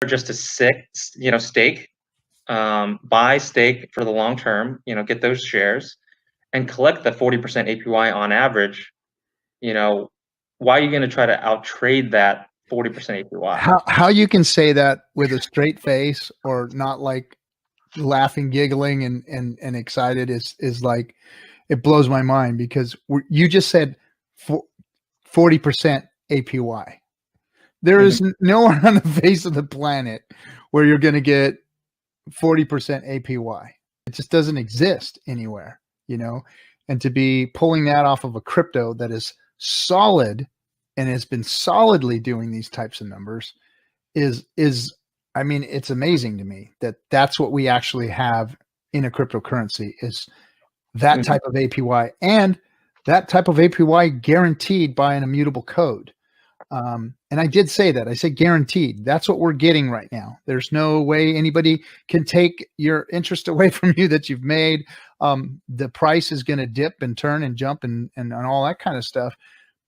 just to stake, buy, stake for the long term, get those shares and collect the 40% APY on average, why are you going to try to outtrade that 40% APY? How you can say that with a straight face or not like laughing, giggling, and excited is like, it blows my mind, because you just said 40% APY. There is nowhere on the face of the planet where you're going to get 40% APY. It just doesn't exist anywhere, and to be pulling that off of a crypto that is solid and has been solidly doing these types of numbers is I mean, it's amazing to me that that's what we actually have in a cryptocurrency, is that type of APY, and that type of APY guaranteed by an immutable code. And I did say that. I said guaranteed. That's what we're getting right now. There's no way anybody can take your interest away from you that you've made. The price is going to dip and turn and jump and all that kind of stuff,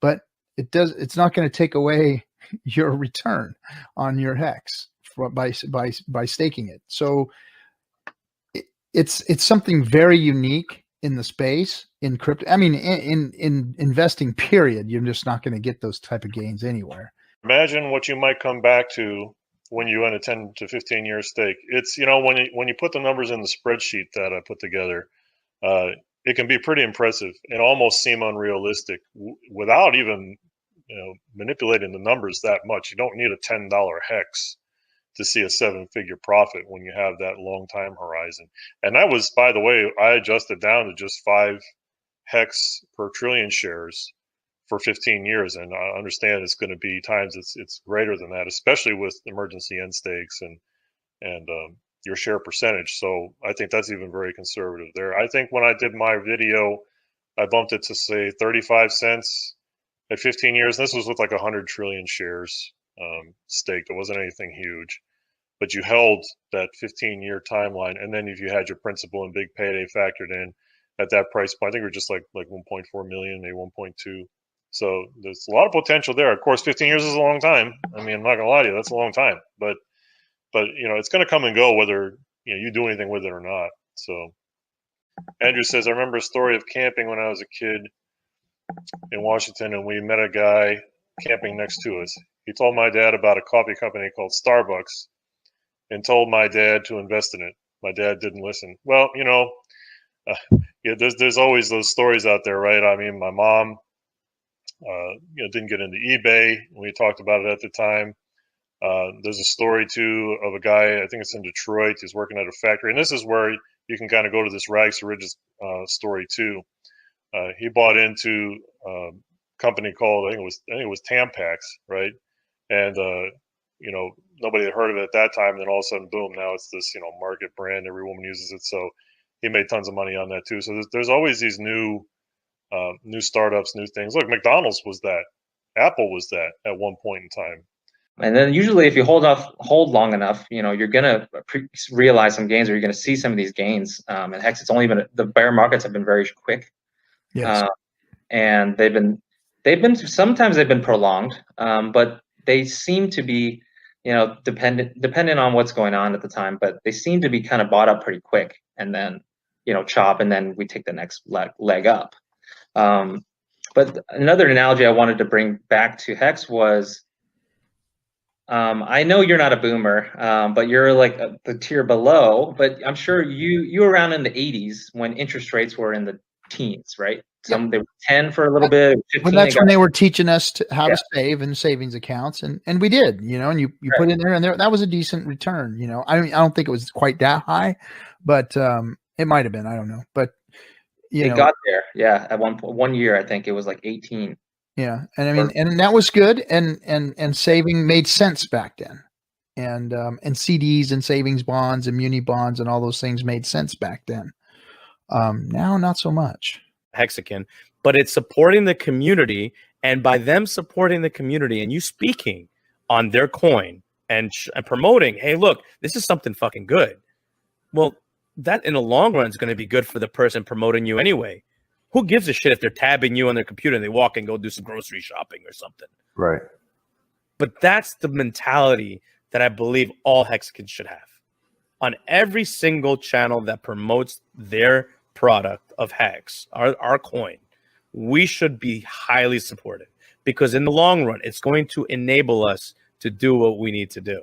but it's not going to take away your return on your Hex by staking it. So it's something very unique in the space, in crypto. I mean, in investing period, you're just not going to get those type of gains anywhere. Imagine what you might come back to when you run a 10 to 15 year stake. It's, when you put the numbers in the spreadsheet that I put together, it can be pretty impressive and almost seem unrealistic without even, manipulating the numbers that much. You don't need a $10 Hex to see a 7-figure profit when you have that long time horizon. And that was, by the way, I adjusted down to just 5 Hex per trillion shares for 15 years. And I understand it's going to be times it's greater than that, especially with emergency end stakes and your share percentage. So I think that's even very conservative there. I think when I did my video, I bumped it to say 35 cents at 15 years. This was with like 100 trillion shares staked. It wasn't anything huge, but you held that 15-year timeline. And then if you had your principal and big payday factored in at that price point, I think we're just like 1.4 million, maybe 1.2. So there's a lot of potential there. Of course, 15 years is a long time. I mean, I'm not gonna lie to you, that's a long time. But it's gonna come and go whether you do anything with it or not. So Andrew says, I remember a story of camping when I was a kid in Washington, and we met a guy camping next to us. He told my dad about a coffee company called Starbucks and told my dad to invest in it. My dad didn't listen. Well, there's always those stories out there, right? I mean, my mom, didn't get into eBay. We talked about it at the time. There's a story too of a guy, I think it's in Detroit. He's working at a factory, and this is where you can kind of go to this rags to riches story too. He bought into a company called, I think it was Tampax, right? And nobody had heard of it at that time. And then all of a sudden, boom! Now it's this market brand. Every woman uses it. So he made tons of money on that too. So there's always these new startups, new things. Look, McDonald's was that. Apple was that at one point in time. And then usually if you hold long enough, you're going to realize some gains, or you're going to see some of these gains. And Hex, it's only been, the bear markets have been very quick. Yes. And sometimes they've been prolonged, but they seem to be, dependent on what's going on at the time, but they seem to be kind of bought up pretty quick, and then, chop, and then we take the next leg up. But another analogy I wanted to bring back to Hex was, I know you're not a boomer, but you're like the tier below, but I'm sure you were around in the 80s when interest rates were in the teens, right? They were 10 for a little bit. 15, well, that's when they were teaching us how to save in savings accounts, and we did, and you put in there, and that was a decent return. I don't think it was quite that high, but it might have been. I don't know, but it got there. Yeah, at one year, I think it was like 18. Yeah, and I mean, and that was good, and saving made sense back then, and CDs and savings bonds and muni bonds and all those things made sense back then. Now, not so much. Hexican, but it's supporting the community, and by them supporting the community and you speaking on their coin and promoting, hey, look, this is something fucking good. Well, that in the long run is going to be good for the person promoting you anyway. Who gives a shit if they're tabbing you on their computer and they walk and go do some grocery shopping or something? Right. But that's the mentality that I believe all Hexicans should have. On every single channel that promotes their product of Hex, our coin, we should be highly supportive, because in the long run, it's going to enable us to do what we need to do.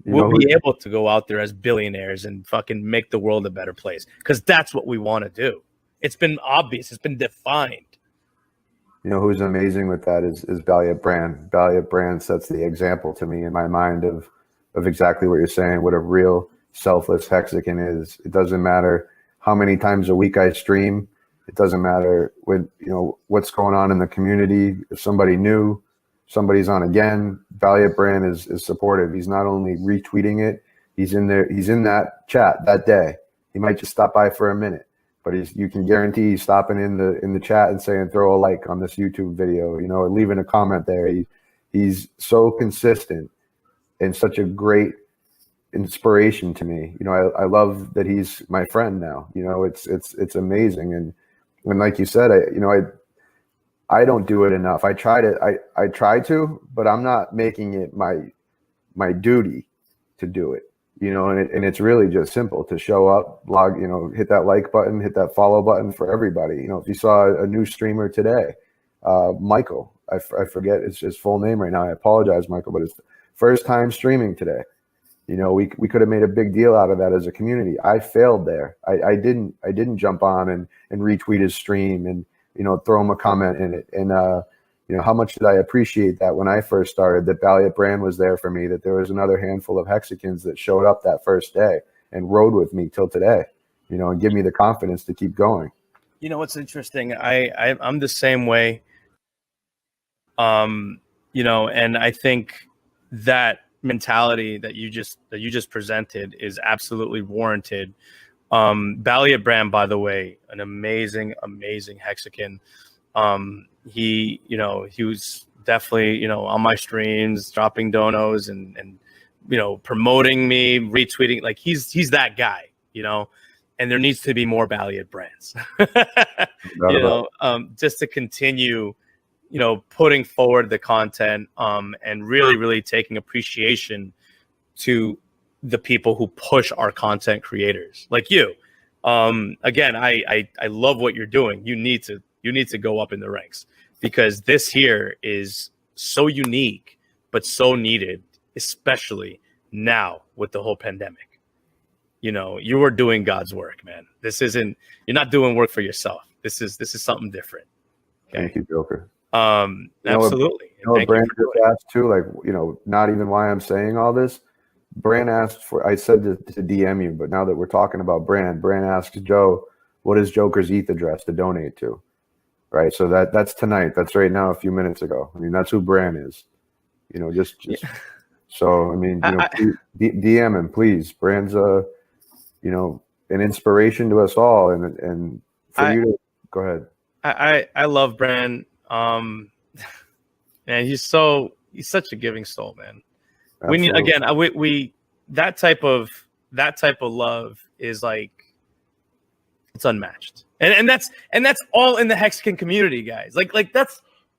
We'll be able to go out there as billionaires and fucking make the world a better place, because that's what we want to do. It's been obvious. It's been defined. You know who's amazing with that is BallietBran. BallietBran sets the example to me in my mind of exactly what you're saying, what a real selfless Hexican is. It doesn't matter how many times a week I stream. It doesn't matter what's going on in the community. If somebody new, somebody's on again, BallietBran is supportive. He's not only retweeting it, he's in there, he's in that chat that day. He might just stop by for a minute, but you can guarantee he's stopping in the chat and saying throw a like on this YouTube video, or leaving a comment there. He's so consistent and such a great inspiration to me. I love that he's my friend now. It's amazing. And when, like you said, I don't do it enough. I try to, but I'm not making it my duty to do it. And it's really just simple to show up, log, hit that like button, hit that follow button for everybody. If you saw a new streamer today, Michael, I forget his full name right now. I apologize, Michael, but his first time streaming today. We could have made a big deal out of that as a community. I failed there. I didn't jump on and retweet his stream and, throw him a comment in it. And, how much did I appreciate that when I first started, that BallietBran was there for me, that there was another handful of Hexicans that showed up that first day and rode with me till today, and give me the confidence to keep going. What's interesting? I'm the same way. And I think that mentality that you just presented is absolutely warranted. BallietBran, by the way, an amazing Hexican. He was definitely, on my streams, dropping donos and promoting me, retweeting. Like he's that guy, and there needs to be more BallietBrans, just to continue, putting forward the content, and really taking appreciation to the people who push our content creators like you. Again, I love what you're doing. You need to go up in the ranks, because this here is so unique, but so needed, especially now with the whole pandemic. You are doing God's work, man. You're not doing work for yourself. This is something different. Okay? Thank you, Joker. Absolutely. What Brand just asked too, not even why I'm saying all this. Brand asked for, I said to DM you, but now that we're talking about Brand asks Joe, what is Joker's ETH address to donate to? Right. So that's tonight. That's right now, a few minutes ago. I mean, that's who Brand is, just so, I mean, DM him, please. Brand's an inspiration to us all. And for you to go ahead. I love Brand. Man, he's such a giving soul, man. Absolutely. We that type of love is like, it's unmatched. And that's all in the Hexican community, guys. Like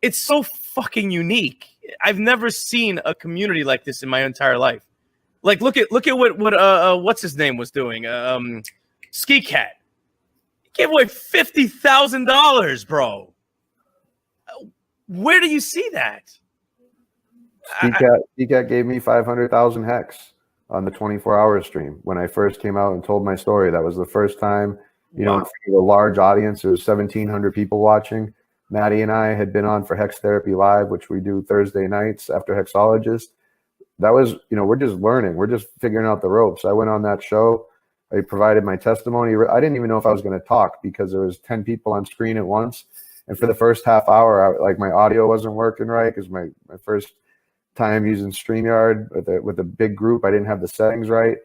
it's so fucking unique. I've never seen a community like this in my entire life. Like look at what what's his name was doing. Ski Cat. He gave away $50,000, bro. Where do you see that? Ski Cat gave me 500,000 hex on the 24-hour stream when I first came out and told my story. That was the first time, Wow. For a large audience. There was 1,700 people watching. Maddie and I had been on for Hex Therapy Live, which we do Thursday nights after Hexologist. That was, we're just learning. We're just figuring out the ropes. I went on that show. I provided my testimony. I didn't even know if I was going to talk because there was 10 people on screen at once. And for the first half hour, my audio wasn't working right because my first time using StreamYard with a big group, I didn't have the settings right.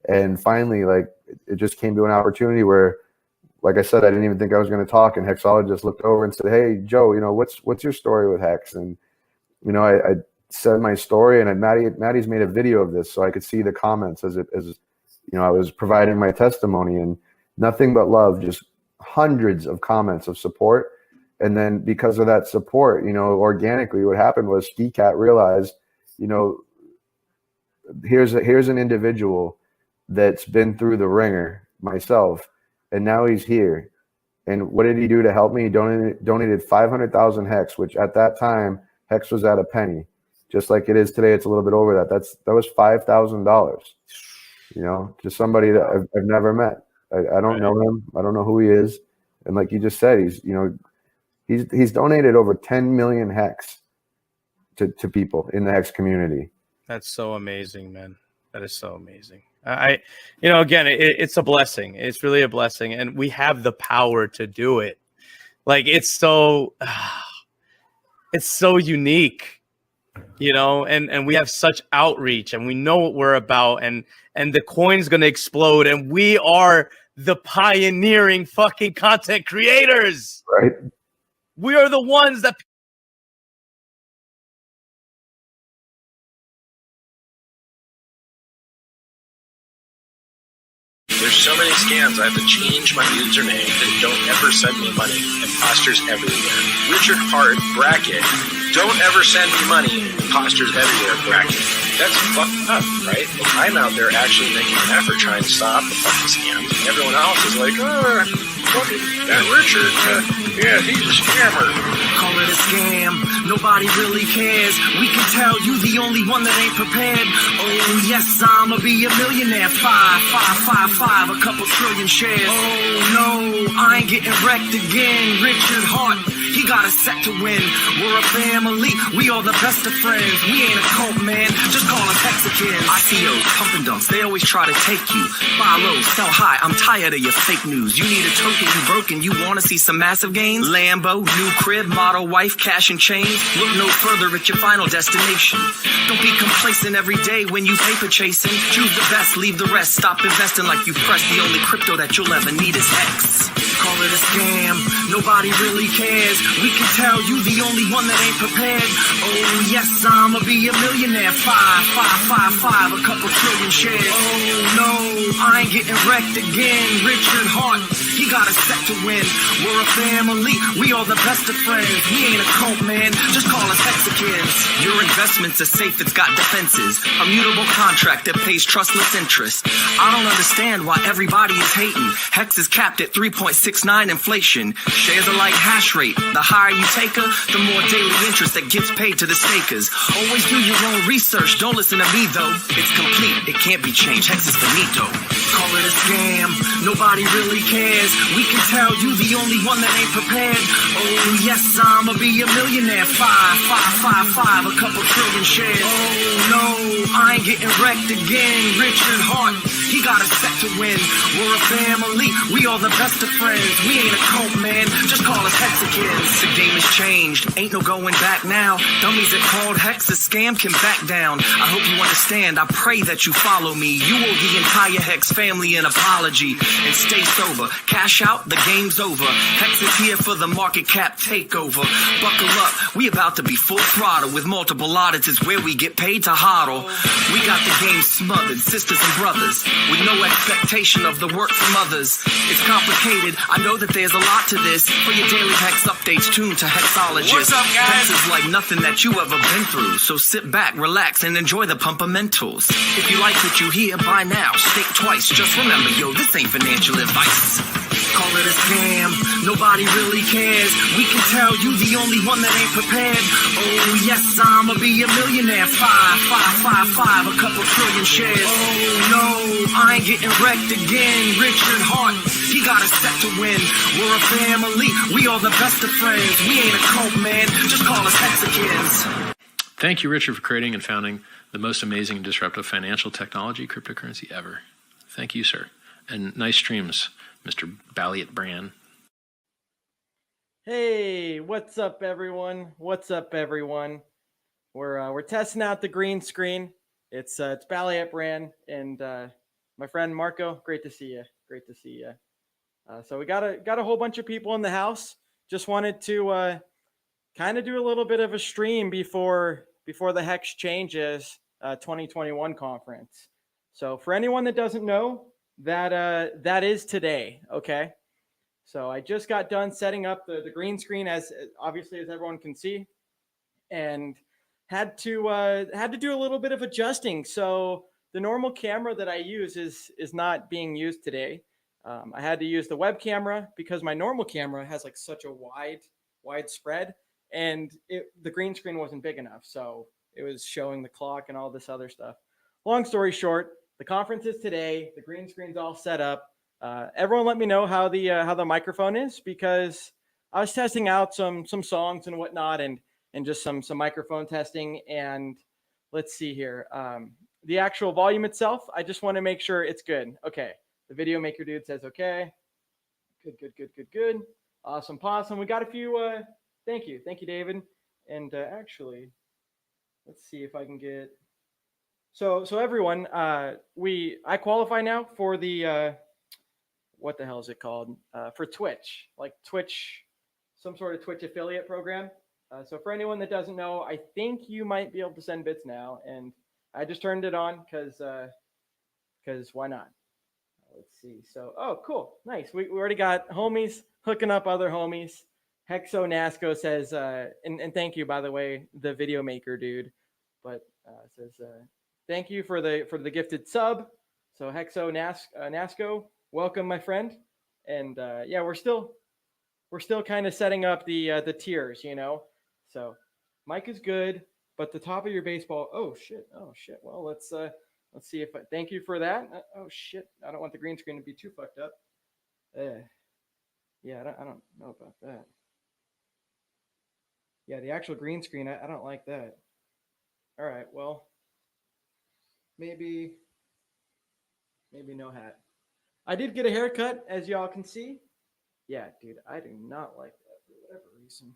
And finally, it just came to an opportunity where, like I said, I didn't even think I was going to talk. And Hexologist looked over and said, "Hey, Joe, what's your story with Hex?" And, I said my story, and Maddie's made a video of this so I could see the comments as I was providing my testimony, and nothing but love, just hundreds of comments of support. And then because of that support, organically what happened was Ski Cat realized, here's an individual that's been through the ringer myself, and now he's here. And what did he do to help me? He donated 500,000 Hex, which at that time Hex was at a penny. Just like it is today, it's a little bit over that. That was $5,000. You know, to somebody that I've never met. I don't know him. I don't know who he is. And like you just said, he's donated over 10 million Hex to people in the Hex community. That's so amazing, man. That is so amazing. Again, it's a blessing. It's really a blessing, and we have the power to do it. Like it's so unique, and we have such outreach, and we know what we're about, and the coin's gonna explode, and we are the pioneering fucking content creators. Right. We are the ones that. There's so many scams. I have to change my username. They don't ever send me money. Imposters everywhere. Richard Hart bracket. Don't ever send me money. Imposters everywhere bracket. That's fucked up, right? Like, I'm out there actually making an effort trying to stop the fucking scams. Everyone else is like, fucking that Richard. Yeah, he's a scammer. Call it a scam. Nobody really cares. We can tell you the only one that ain't prepared. Oh yes, I'ma be a millionaire. 5, a couple trillion shares. Oh no, I ain't getting wrecked again. Richard Hart, he got a set to win. We're a family, we all the best of friends. We ain't a cult, man, just call us Hexicans. ICOs, pump and dumps, they always try to take you. Buy low, sell high, I'm tired of your fake news. You need a token, you broken, you wanna see some massive gains? Lambo, new crib, model wife, cash and chains. Look no further at your final destination. Don't be complacent every day when you paper chasing. Choose the best, leave the rest. Stop investing like you press. The only crypto that you'll ever need is Hex. Call it a scam, nobody really cares. We can tell you the only one that ain't prepared. Oh yes, I'ma be a millionaire. 5, a couple trillion shares. Oh no, I ain't getting wrecked again. Richard Hart, he got a set to win. We're a family, we all the best of friends. We ain't a cult, man, just call us Hexicans. Your investments are safe, it's got defenses. A mutable contract that pays trustless interest. I don't understand why everybody is hating. Hex is capped at 3.69 inflation. Shares are like hash rate. The higher you take her, the more daily interest that gets paid to the stakers. Always do your own research, don't listen to me though. It's complete, it can't be changed. Hex is finito. Call it a scam, nobody really cares. We can tell you the only one that ain't prepared. Oh yes, I'ma be a millionaire. 5, a couple trillion shares. Oh no, I ain't getting wrecked again. Richard Hart, he got a set to win. We're a family, we all the best of friends. We ain't a cult, man, just call us Hexicans. The game has changed, ain't no going back now. Dummies that called Hex a scam can back down. I hope you understand, I pray that you follow me. You owe the entire Hex family an apology. And stay sober, cash out, the game's over. Hex is here for the market cap takeover. Buckle up, we about to be full throttle. With multiple audits is where we get paid to hodl. We got the game smothered, sisters and brothers, with no expectation of the work from others. It's complicated, I know that there's a lot to this. For your daily Hex updates, tune to Hexologist. What's up, guys? Hex is like nothing that you ever been through. So sit back, relax, and enjoy the pumpamentals. If you like what you hear, by now, think twice. Just remember, yo, this ain't financial advice. Call it a scam, nobody really cares. We can tell you the only one that ain't prepared. Oh yes, I'ma be a millionaire. 5, a couple trillion shares. Oh no, I ain't getting wrecked again. Richard Hart, he got a set to win. We're a family, we all the best of friends. We ain't a cult, man, just call us Hexicans. Thank you, Richard, for creating and founding the most amazing and disruptive financial technology cryptocurrency ever. Thank you, sir. And nice streams, Mr. BallietBran. Hey, what's up, everyone? What's up, everyone? We're testing out the green screen. It's BallietBran and my friend Marco. Great to see you. Great to see you. So we got a whole bunch of people in the house. Just wanted to kind of do a little bit of a stream before the Hex Changes 2021 conference. So for anyone that doesn't know, that is today. Okay. So I just got done setting up the green screen, as obviously as everyone can see, and had to do a little bit of adjusting. So the normal camera that I use is not being used today. I had to use the web camera because my normal camera has like such a wide spread, and the green screen wasn't big enough, so it was showing the clock and all this other stuff. Long story short, the conference is today. The green screen's all set up. Everyone, let me know how the microphone is, because I was testing out some songs and whatnot, and just some microphone testing. And let's see here. The actual volume itself, I just want to make sure it's good. Okay. The video maker dude says, okay. Good. Awesome. Possum. We got a few, thank you, David. And actually, let's see if I can get, so everyone, I qualify now for the, what the hell is it called? For Twitch, like Twitch, some sort of Twitch affiliate program. So for anyone that doesn't know, I think you might be able to send bits now, and I just turned it on because why not? Let's see. So, oh, cool, nice. We already got homies hooking up other homies. Hexo Nasco says, and thank you, by the way, the video maker dude, but says thank you for the gifted sub. So Hexo Nasco, welcome, my friend. And yeah, we're still kind of setting up the tiers, you know. So mic is good, but the top of your baseball. Oh shit. Well, let's see if thank you for that. Oh shit. I don't want the green screen to be too fucked up. Yeah, I don't know about that. Yeah, the actual green screen, I don't like that. All right, well, maybe no hat. I did get a haircut, as y'all can see. Yeah, dude, I do not like that for whatever reason.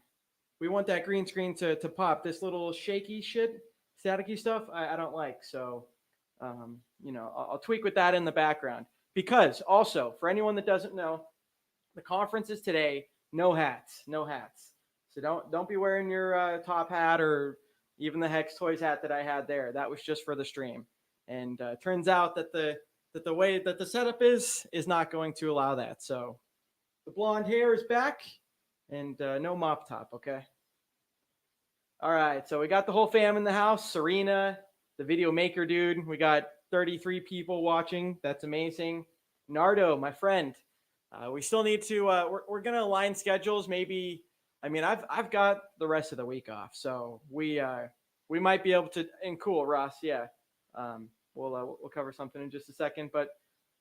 We want that green screen to pop. This little shaky shit, staticky stuff, I don't like. So, you know, I'll tweak with that in the background. Because also, for anyone that doesn't know, the conference is today. No hats. So don't be wearing your top hat or even the Hex Toys hat that I had there. That was just for the stream. And turns out that the way that the setup is not going to allow that. So the blonde hair is back, and no mop top, okay? All right, so we got the whole fam in the house. Serena, the video maker dude. We got 33 people watching. That's amazing. Nardo, my friend. We still need to, we're going to align schedules. Maybe, I mean, I've got the rest of the week off, so we might be able to, and cool, Ross, yeah. We'll cover something in just a second, but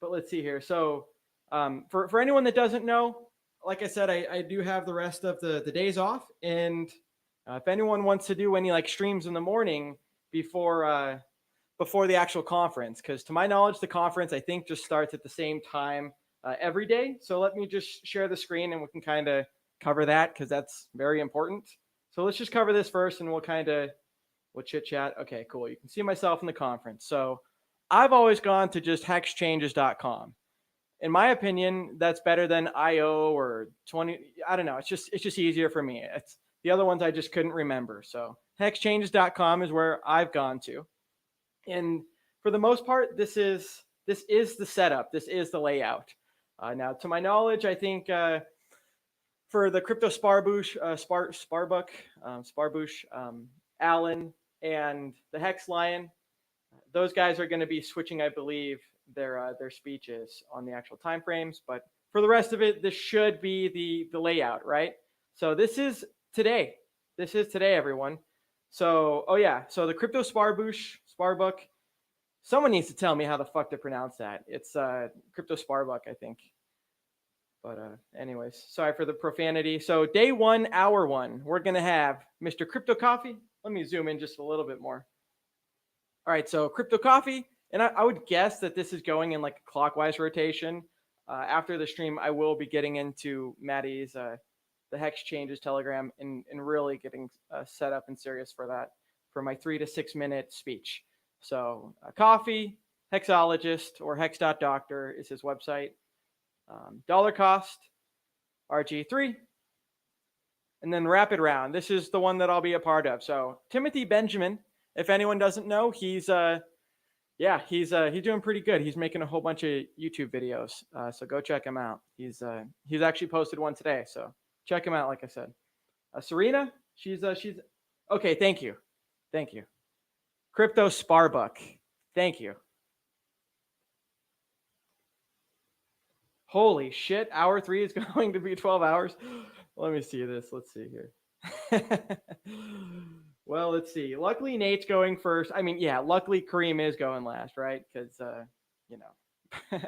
let's see here. So for anyone that doesn't know, like I said, I do have the rest of the days off, and if anyone wants to do any like streams in the morning before the actual conference, because to my knowledge, the conference I think just starts at the same time every day. So let me just share the screen and we can kind of cover that, because that's very important. So let's just cover this first, and we'll chit chat. Okay, cool. You can see myself in the conference. So I've always gone to just Hexchanges.com. In my opinion, that's better than IO or 20. I don't know. It's just easier for me. It's the other ones I just couldn't remember. So Hexchanges.com is where I've gone to. And for the most part, this is the setup. This is the layout. Now, to my knowledge, I think for the Crypto Sparbush, Allin, and the Hex Lion, those guys are going to be switching, I believe, their speeches on the actual time frames. But for the rest of it, this should be the layout, right? So this is today. This is today, everyone. So, oh yeah. So the Crypto Sparbook. Someone needs to tell me how the fuck to pronounce that. It's Crypto Sparbuck, I think. But anyways, sorry for the profanity. So day 1, hour 1, we're going to have Mr. Crypto Coffee. Let me zoom in just a little bit more. All right, so Crypto Coffee. And I would guess that this is going in like a clockwise rotation. After the stream, I will be getting into Maddie's, the Hex Changes Telegram, and really getting set up and serious for that, for my 3 to 6 minute speech. So Coffee, Hexologist, or Hex.doctor is his website. Dollar cost, RG3. And then Rapid Round. This is the one that I'll be a part of. So Timothy Benjamin, if anyone doesn't know, he's doing pretty good. He's making a whole bunch of YouTube videos. So go check him out. He's actually posted one today. So check him out, like I said. Serena, she's okay. Thank you. Thank you. Crypto Sparbuck. Thank you. Holy shit. Hour 3 is going to be 12 hours. Let me see this. Let's see here. Well, let's see. Luckily, Nate's going first. I mean, yeah, luckily Kareem is going last, right? Because, you know,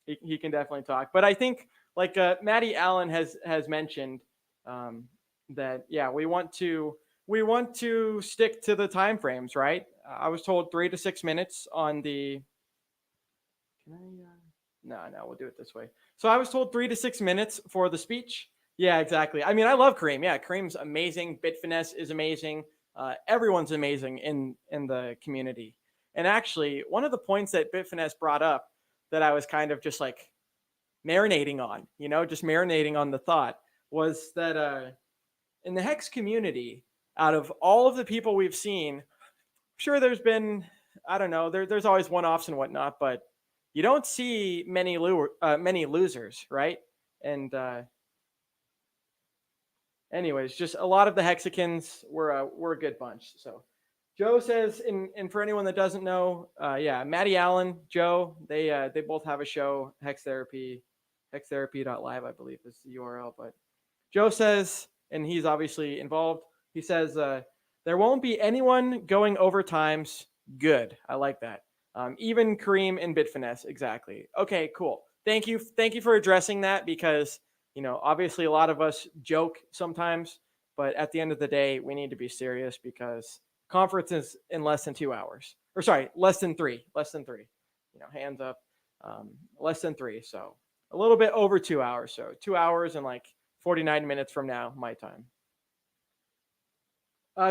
he can definitely talk. But I think, like Maddie Allen has mentioned, that, yeah, we want to stick to the time frames, right? I was told 3 to 6 minutes on the. Can I? No, we'll do it this way. So I was told 3 to 6 minutes for the speech. Yeah, exactly. I mean, I love Kareem. Yeah, Kareem's amazing. Bitfinesse is amazing. Everyone's amazing in the community. And actually, one of the points that Bitfinesse brought up that I was kind of just like marinating on, you know, just marinating on the thought, was that in the Hex community, out of all of the people we've seen, sure, there's been, I don't know, there's always one-offs and whatnot, but you don't see many losers, right? And anyways, just a lot of the Hexicans were a good bunch. So Joe says, and for anyone that doesn't know, yeah, Maddie Allen, Joe, they both have a show, Hex Therapy, hextherapy.live, I believe is the URL. But Joe says, and he's obviously involved, he says, there won't be anyone going overtimes. Good. I like that. Even Kareem and Bitfinesse. Exactly. Okay, cool. Thank you for addressing that, because, you know, obviously a lot of us joke sometimes, but at the end of the day, we need to be serious, because conference is in less than 2 hours, or sorry, less than three, you know, hands up, less than 3. So a little bit over 2 hours. So 2 hours and like 49 minutes from now, my time.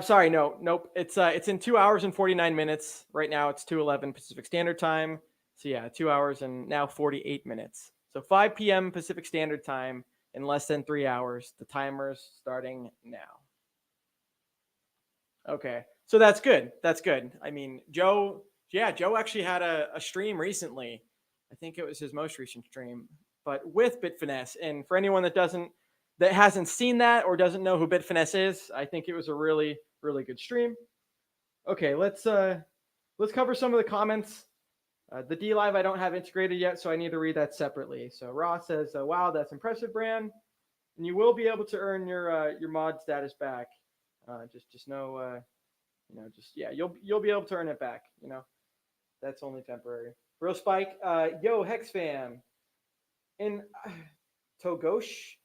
Sorry, nope. It's in 2 hours and 49 minutes. Right now it's 2:11 Pacific Standard Time. So yeah, 2 hours and now 48 minutes. So 5 p.m. Pacific Standard Time in less than 3 hours. The timer's starting now. Okay, so that's good. That's good. I mean, Joe actually had a stream recently. I think it was his most recent stream, but with Bitfinesse. And for anyone that hasn't seen that or doesn't know who Bitfinesse is, I think it was a really, really good stream. Okay, let's cover some of the comments. The D Live I don't have integrated yet, so I need to read that separately. So Ross says, "Wow, that's impressive, Bran, and you will be able to earn your mod status back. Just know, you know, just yeah, you'll be able to earn it back. You know, that's only temporary." Real Spike, yo Hex fam, in Togoshige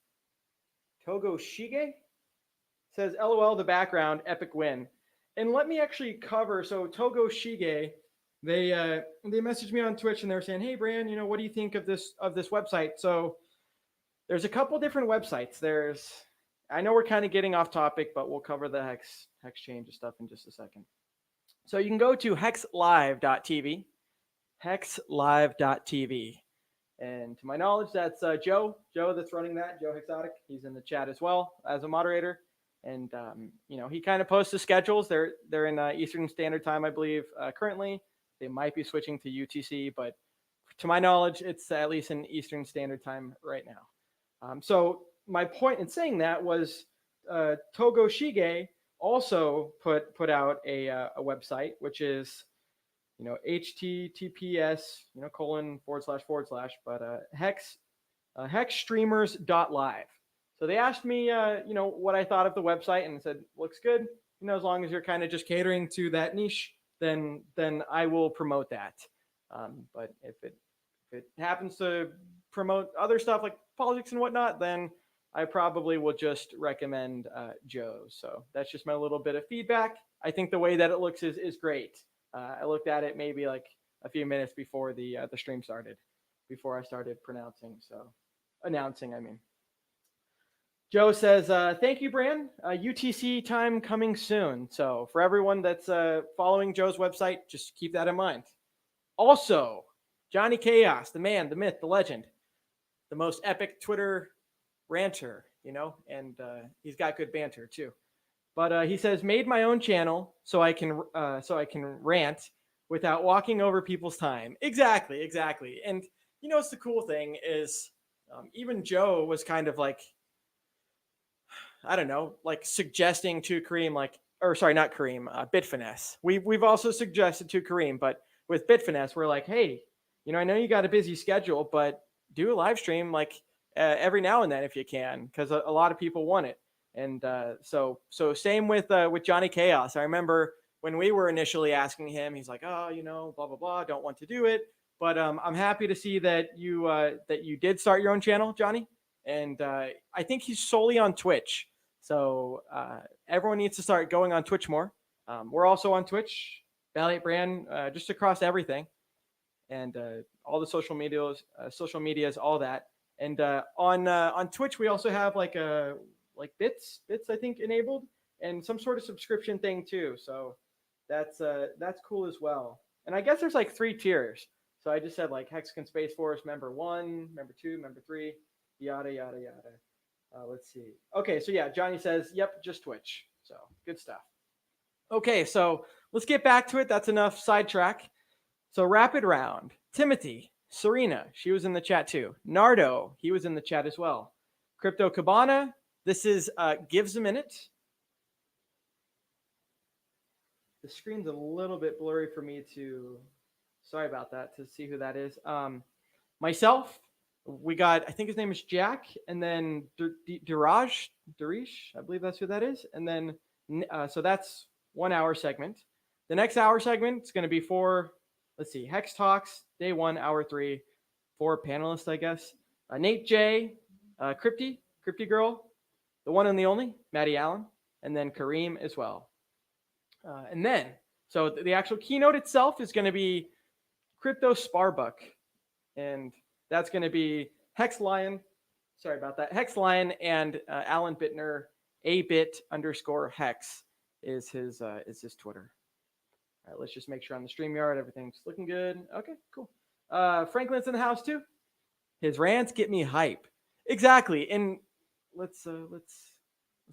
says, "LOL, the background, epic win." And let me actually cover. So Togoshige, they messaged me on Twitch and they were saying, "Hey, Bran, you know, what do you think of this website?" So there's a couple different websites. I know we're kind of getting off topic, but we'll cover the Hex change stuff in just a second. So you can go to hexlive.tv, hexlive.tv. And to my knowledge, that's Joe that's running that, Joe Hexotic. He's in the chat as well as a moderator. And, you know, he kind of posts the schedules. They're in Eastern Standard Time, I believe, currently. They might be switching to UTC, but to my knowledge, it's at least in Eastern Standard Time right now. So my point in saying that was Togoshige also put out a website, which is, you know, https, you know, :// but hexstreamers.live. So they asked me, you know, what I thought of the website, and said, looks good. You know, as long as you're kind of just catering to that niche, then I will promote that. But if it happens to promote other stuff like politics and whatnot, then I probably will just recommend Joe's. So that's just my little bit of feedback. I think the way that it looks is great. I looked at it maybe like a few minutes before the stream started, before I started announcing, I mean. Joe says, "Thank you, Bran. UTC time coming soon." So for everyone that's following Joe's website, just keep that in mind. Also, Johnny Chaos, the man, the myth, the legend, the most epic Twitter ranter, you know, and he's got good banter too. But he says, "Made my own channel so I can rant without walking over people's time." Exactly. And you know, what's the cool thing is, even Joe was kind of like, I don't know, like suggesting to Kareem, like, or sorry, not Kareem, Bitfinesse. We've also suggested to Kareem, but with Bitfinesse, we're like, hey, I know you got a busy schedule, but do a live stream like every now and then if you can, because a lot of people want it. And so same with Johnny Chaos. I remember when we were initially asking him, he's like, oh, blah blah blah, don't want to do it. But I'm happy to see that you did start your own channel, Johnny. And I think he's solely on Twitch. So everyone needs to start going on Twitch more. We're also on Twitch, BallietBran, just across everything, and all the social medias, all that. And on Twitch, we also have like bits I think enabled, and some sort of subscription thing too. So that's cool as well. And I guess there's like 3 tiers. So I just said like Hexican Space Force member 1, member 2, member 3, yada yada yada. Let's see. Okay, so yeah, Johnny says, yep, just Twitch. So good stuff. Okay, so let's get back to it. That's enough sidetrack. So rapid round. Timothy, Serena, she was in the chat too. Nardo, he was in the chat as well. Crypto Cabana, this is Gives a Minute. The screen's a little bit blurry for me to, sorry about that, to see who that is. Myself, we got, I think his name is Jack, and then Darish, I believe that's who that is. And then, so that's 1 hour segment. The next hour segment is going to be for, let's see, Hex Talks, day 1, hour 3, 4 panelists, I guess. Nate J, Crypty Girl, the one and the only, Maddie Allen, and then Kareem as well. And then, so the actual keynote itself is going to be Crypto Sparbuck, and that's going to be Hex Lion. Sorry about that. Hex Lion and Alan Bittner, _Hex is his Twitter. All right, let's just make sure on the StreamYard everything's looking good. Okay, cool. Franklin's in the house too. His rants get me hype. Exactly. And let's do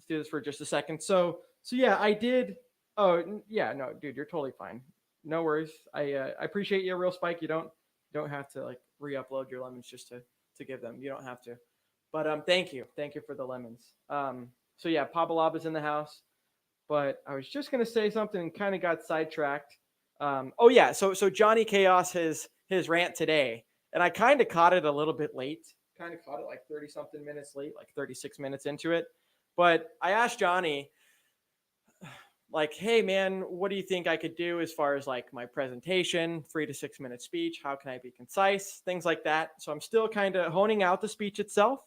this for just a second. So yeah, I did. Oh yeah, no, dude, you're totally fine. No worries. I appreciate you, Real Spike. You don't have to like re-upload your lemons just to give them. You don't have to. But thank you for the lemons. So yeah, Pabalaba's in the house. But I was just gonna say something and kind of got sidetracked. Oh yeah, so Johnny Chaos his rant today, and I kind of caught it a little bit late. Kind of caught it like 30 something minutes late, like 36 minutes into it. But I asked Johnny, like, hey man, what do you think I could do as far as like my presentation, 3 to 6 minute speech? How can I be concise? Things like that. So I'm still kind of honing out the speech itself.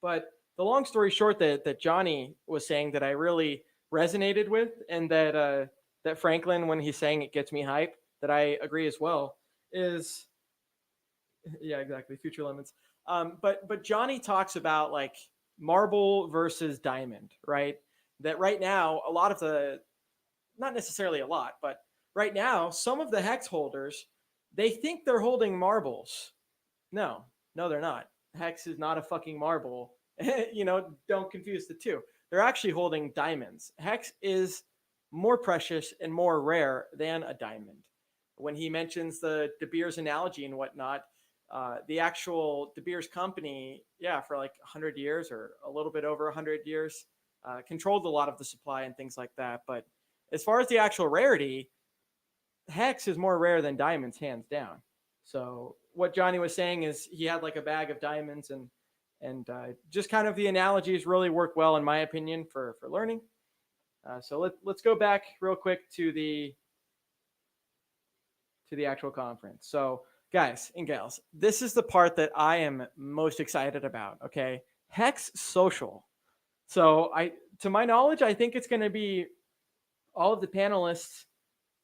But the long story short that Johnny was saying that I really resonated with, and that Franklin, when he's saying it gets me hype, that I agree as well, is yeah, exactly, future lemons. But Johnny talks about like marble versus diamond, right? That right now, a lot of not necessarily a lot, but right now, some of the hex holders, they think they're holding marbles. No, they're not. Hex is not a fucking marble. Don't confuse the two. They're actually holding diamonds. Hex is more precious and more rare than a diamond. When he mentions the De Beers analogy and whatnot, the actual De Beers company, for like 100 years or a little bit over 100 years, controlled a lot of the supply and things like that. But as far as the actual rarity, Hex is more rare than diamonds, hands down. So what Johnny was saying is he had like a bag of diamonds, and just kind of the analogies really work well, in my opinion, for learning. So let's go back real quick to the actual conference. So guys and gals, this is the part that I am most excited about. Okay, Hex Social. So to my knowledge, I think it's going to be all of the panelists.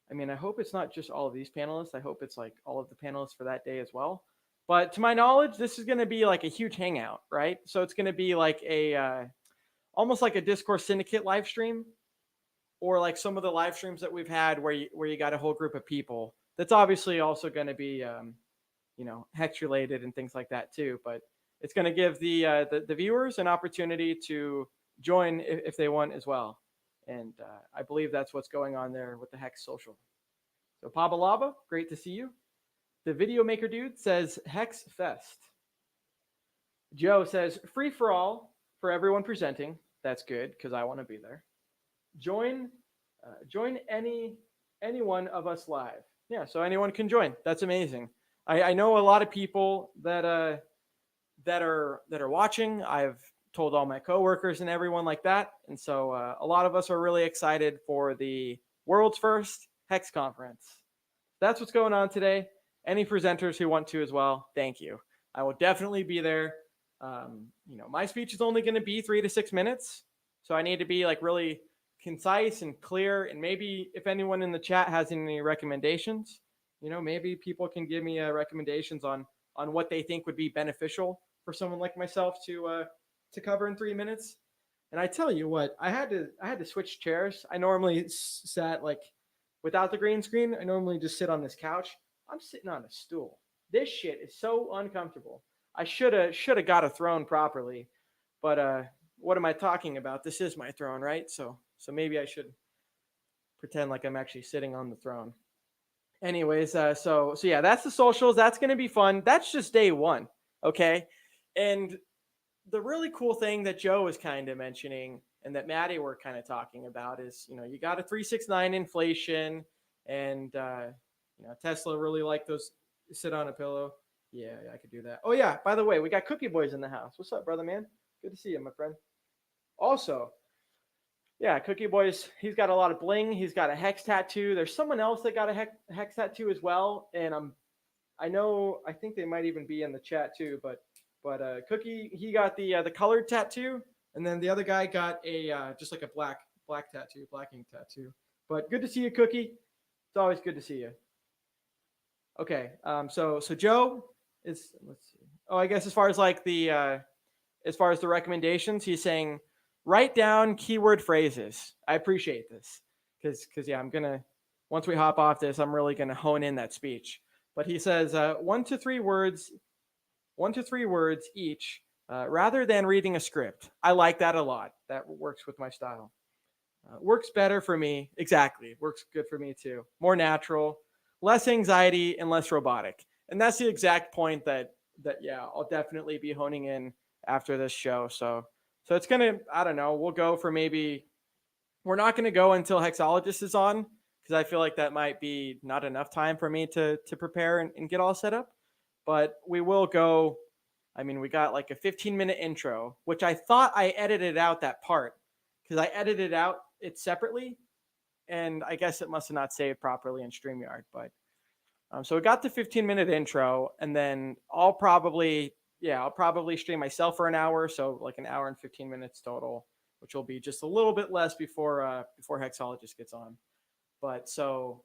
I mean, I hope it's not just all of these panelists. I hope it's like all of the panelists for that day as well. But to my knowledge, this is going to be like a huge hangout, right? So it's going to be like almost like a Discourse Syndicate live stream, or like some of the live streams that we've had where you got a whole group of people. That's obviously also going to be, Hex related and things like that too. But it's going to give the viewers an opportunity to join if they want as well. And I believe that's what's going on there with the Hex Social. So Pabalaba, great to see you. The Video Maker Dude says Hex Fest. Joe says free for all for everyone presenting. That's good because I want to be there. join any one of us live. Yeah, so anyone can join. That's amazing. I know a lot of people that are watching. I've told all my coworkers and everyone like that, and so a lot of us are really excited for the world's first Hex conference. That's what's going on today. Any presenters who want to as well, thank you. I will definitely be there. My speech is only going to be 3 to 6 minutes, so I need to be like really concise and clear. And maybe if anyone in the chat has any recommendations, maybe people can give me recommendations on what they think would be beneficial for someone like myself to cover in 3 minutes. And I tell you what, I had to switch chairs. I normally sat like without the green screen. I normally just sit on this couch. I'm sitting on a stool. This shit is so uncomfortable. I should have got a throne properly, but what am I talking about? This is my throne, right? So maybe I should pretend like I'm actually sitting on the throne. Anyways, so yeah, that's the socials. That's going to be fun. That's just day one, okay? And the really cool thing that Joe was kind of mentioning and that Maddie were kind of talking about is, you got a 369 inflation, and Tesla really like those sit on a pillow. Yeah, I could do that. Oh yeah, by the way, we got Cookie Boys in the house. What's up, brother man? Good to see you, my friend. Also, yeah, Cookie Boys, he's got a lot of bling. He's got a hex tattoo. There's someone else that got a hex tattoo as well, and I think they might even be in the chat too. But Cookie, he got the colored tattoo, and then the other guy got a just like a black tattoo, black ink tattoo. But good to see you, Cookie. It's always good to see you. Okay, so Joe is, let's see. Oh, I guess as far as like the recommendations, he's saying write down keyword phrases. I appreciate this because yeah, I'm gonna, once we hop off this, I'm really gonna hone in that speech. But he says 1 to 3 words each, rather than reading a script. I like that a lot. That works with my style. Works better for me. Exactly, works good for me too. More natural, less anxiety, and less robotic. And that's the exact point that yeah, I'll definitely be honing in after this show. So it's gonna, I don't know, we'll go for maybe, we're not gonna go until Hexologist is on, because I feel like that might be not enough time for me to prepare and get all set up. But we will go, I mean, we got like a 15-minute intro, which I thought I edited out that part, because I edited out it separately, and I guess it must have not saved properly in StreamYard. But so we got the 15-minute intro, and then I'll probably stream myself for an hour, so like an hour and 15 minutes total, which will be just a little bit less before Hexologist gets on. But so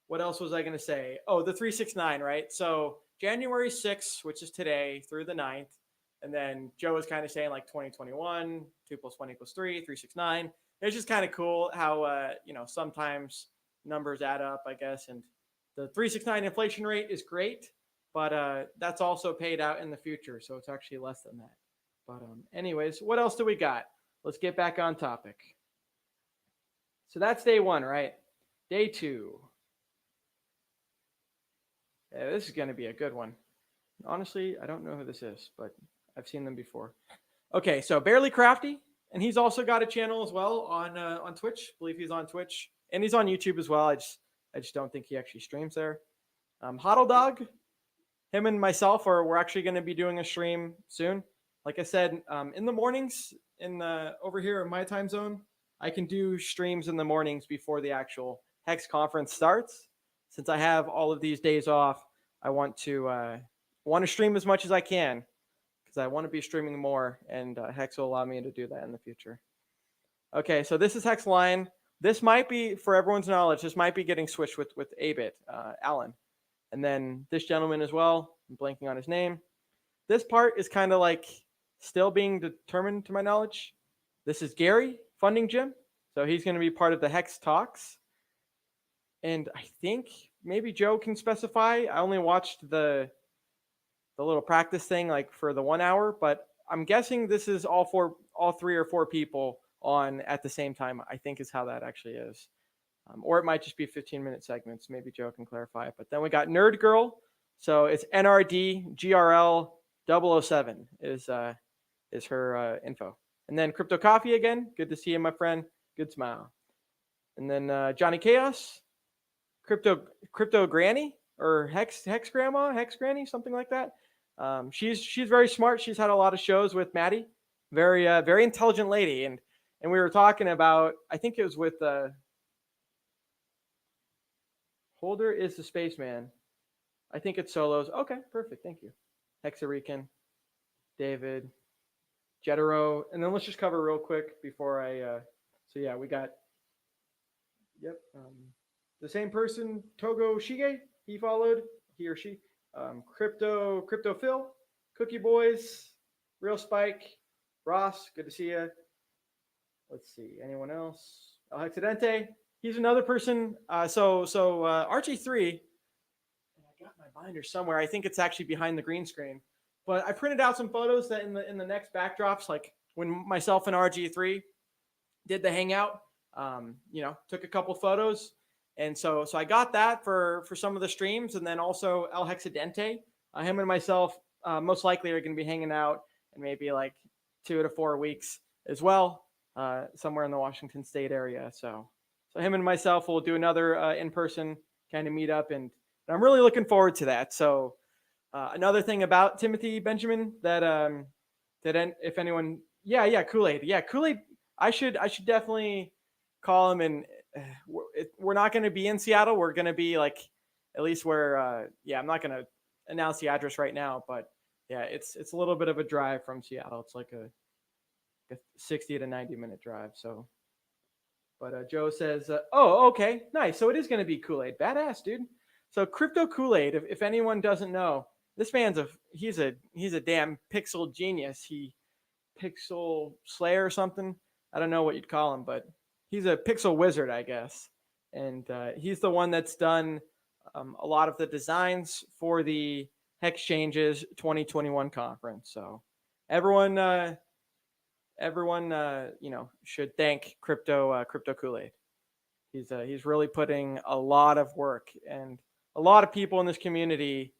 what else was I going to say? Oh, the 369, right? So January 6th, which is today, through the 9th, and then Joe was kind of saying like 2021, 2 + 1 = 3, 369. It's just kind of cool how sometimes numbers add up, I guess. And the 369 inflation rate is great, but that's also paid out in the future, so it's actually less than that. But anyways, what else do we got? Let's get back on topic. So that's day one, right? Day two. Yeah, this is going to be a good one. Honestly, I don't know who this is, but I've seen them before. Okay, so Barely Crafty, and he's also got a channel as well on Twitch. I believe he's on Twitch, and he's on YouTube as well. I just don't think he actually streams there. Hodl Dog, him and myself we're actually going to be doing a stream soon. Like I said, in the mornings over here in my time zone, I can do streams in the mornings before the actual Hex conference starts. Since I have all of these days off, I want to stream as much as I can, because I want to be streaming more, and Hex will allow me to do that in the future. Okay, so this is Hex Line. This might be, for everyone's knowledge, this might be getting switched with Abit, Allin. And then this gentleman as well, I'm blanking on his name. This part is kind of like still being determined to my knowledge. This is Gary, Funding Jim. So he's going to be part of the Hex Talks. And I think maybe Joe can specify. I only watched the little practice thing like for the 1 hour, but I'm guessing this is all 3 or 4 people on at the same time, I think is how that actually is. Or it might just be 15-minute segments. Maybe Joe can clarify it. But then we got Nerd Girl. So it's NRDGRL007 is her info. And then Crypto Coffee again. Good to see you, my friend. Good smile. And then Johnny Chaos, Crypto Granny, or Hex Grandma, Hex Granny, something like that. She's very smart. She's had a lot of shows with Maddie. Very intelligent lady. And we were talking about, I think it was with Holder is the Spaceman. I think it's solos. Okay, perfect. Thank you. Hexarican, David, Jetero, and then let's just cover real quick before I. So yeah, we got. Yep. The same person, Togo Shige. He followed. He or she. Crypto Phil, Cookie Boys, Real Spike, Ross. Good to see you. Let's see. Anyone else? Accidente. He's another person. So RG3. I got my binder somewhere. I think it's actually behind the green screen. But I printed out some photos that in the next backdrops, like when myself and RG3 did the hangout, took a couple photos. And so I got that for some of the streams. And then also El Hexadente, him and myself most likely are going to be hanging out in maybe like 2 to 4 weeks as well, somewhere in the Washington State area. So him and myself will do another in-person kind of meetup. And I'm really looking forward to that. So another thing about Timothy Benjamin that if anyone, Kool-Aid, Kool-Aid, I should definitely call him. And we're not going to be in Seattle. We're going to be like at least where I'm not going to announce the address right now, but yeah, it's a little bit of a drive from Seattle. It's like a 60 to 90 minute drive. So, but Joe says, oh, okay, nice. So it is going to be Kool-Aid. Badass, dude. So Crypto Kool-Aid, if anyone doesn't know, this man's he's a damn pixel genius. He pixel slayer or something. I don't know what you'd call him, but he's a pixel wizard, I guess. And he's the one that's done a lot of the designs for the Hex Changes 2021 conference. So everyone should thank Crypto Kool-Aid. He's really putting a lot of work, and a lot of people in this community,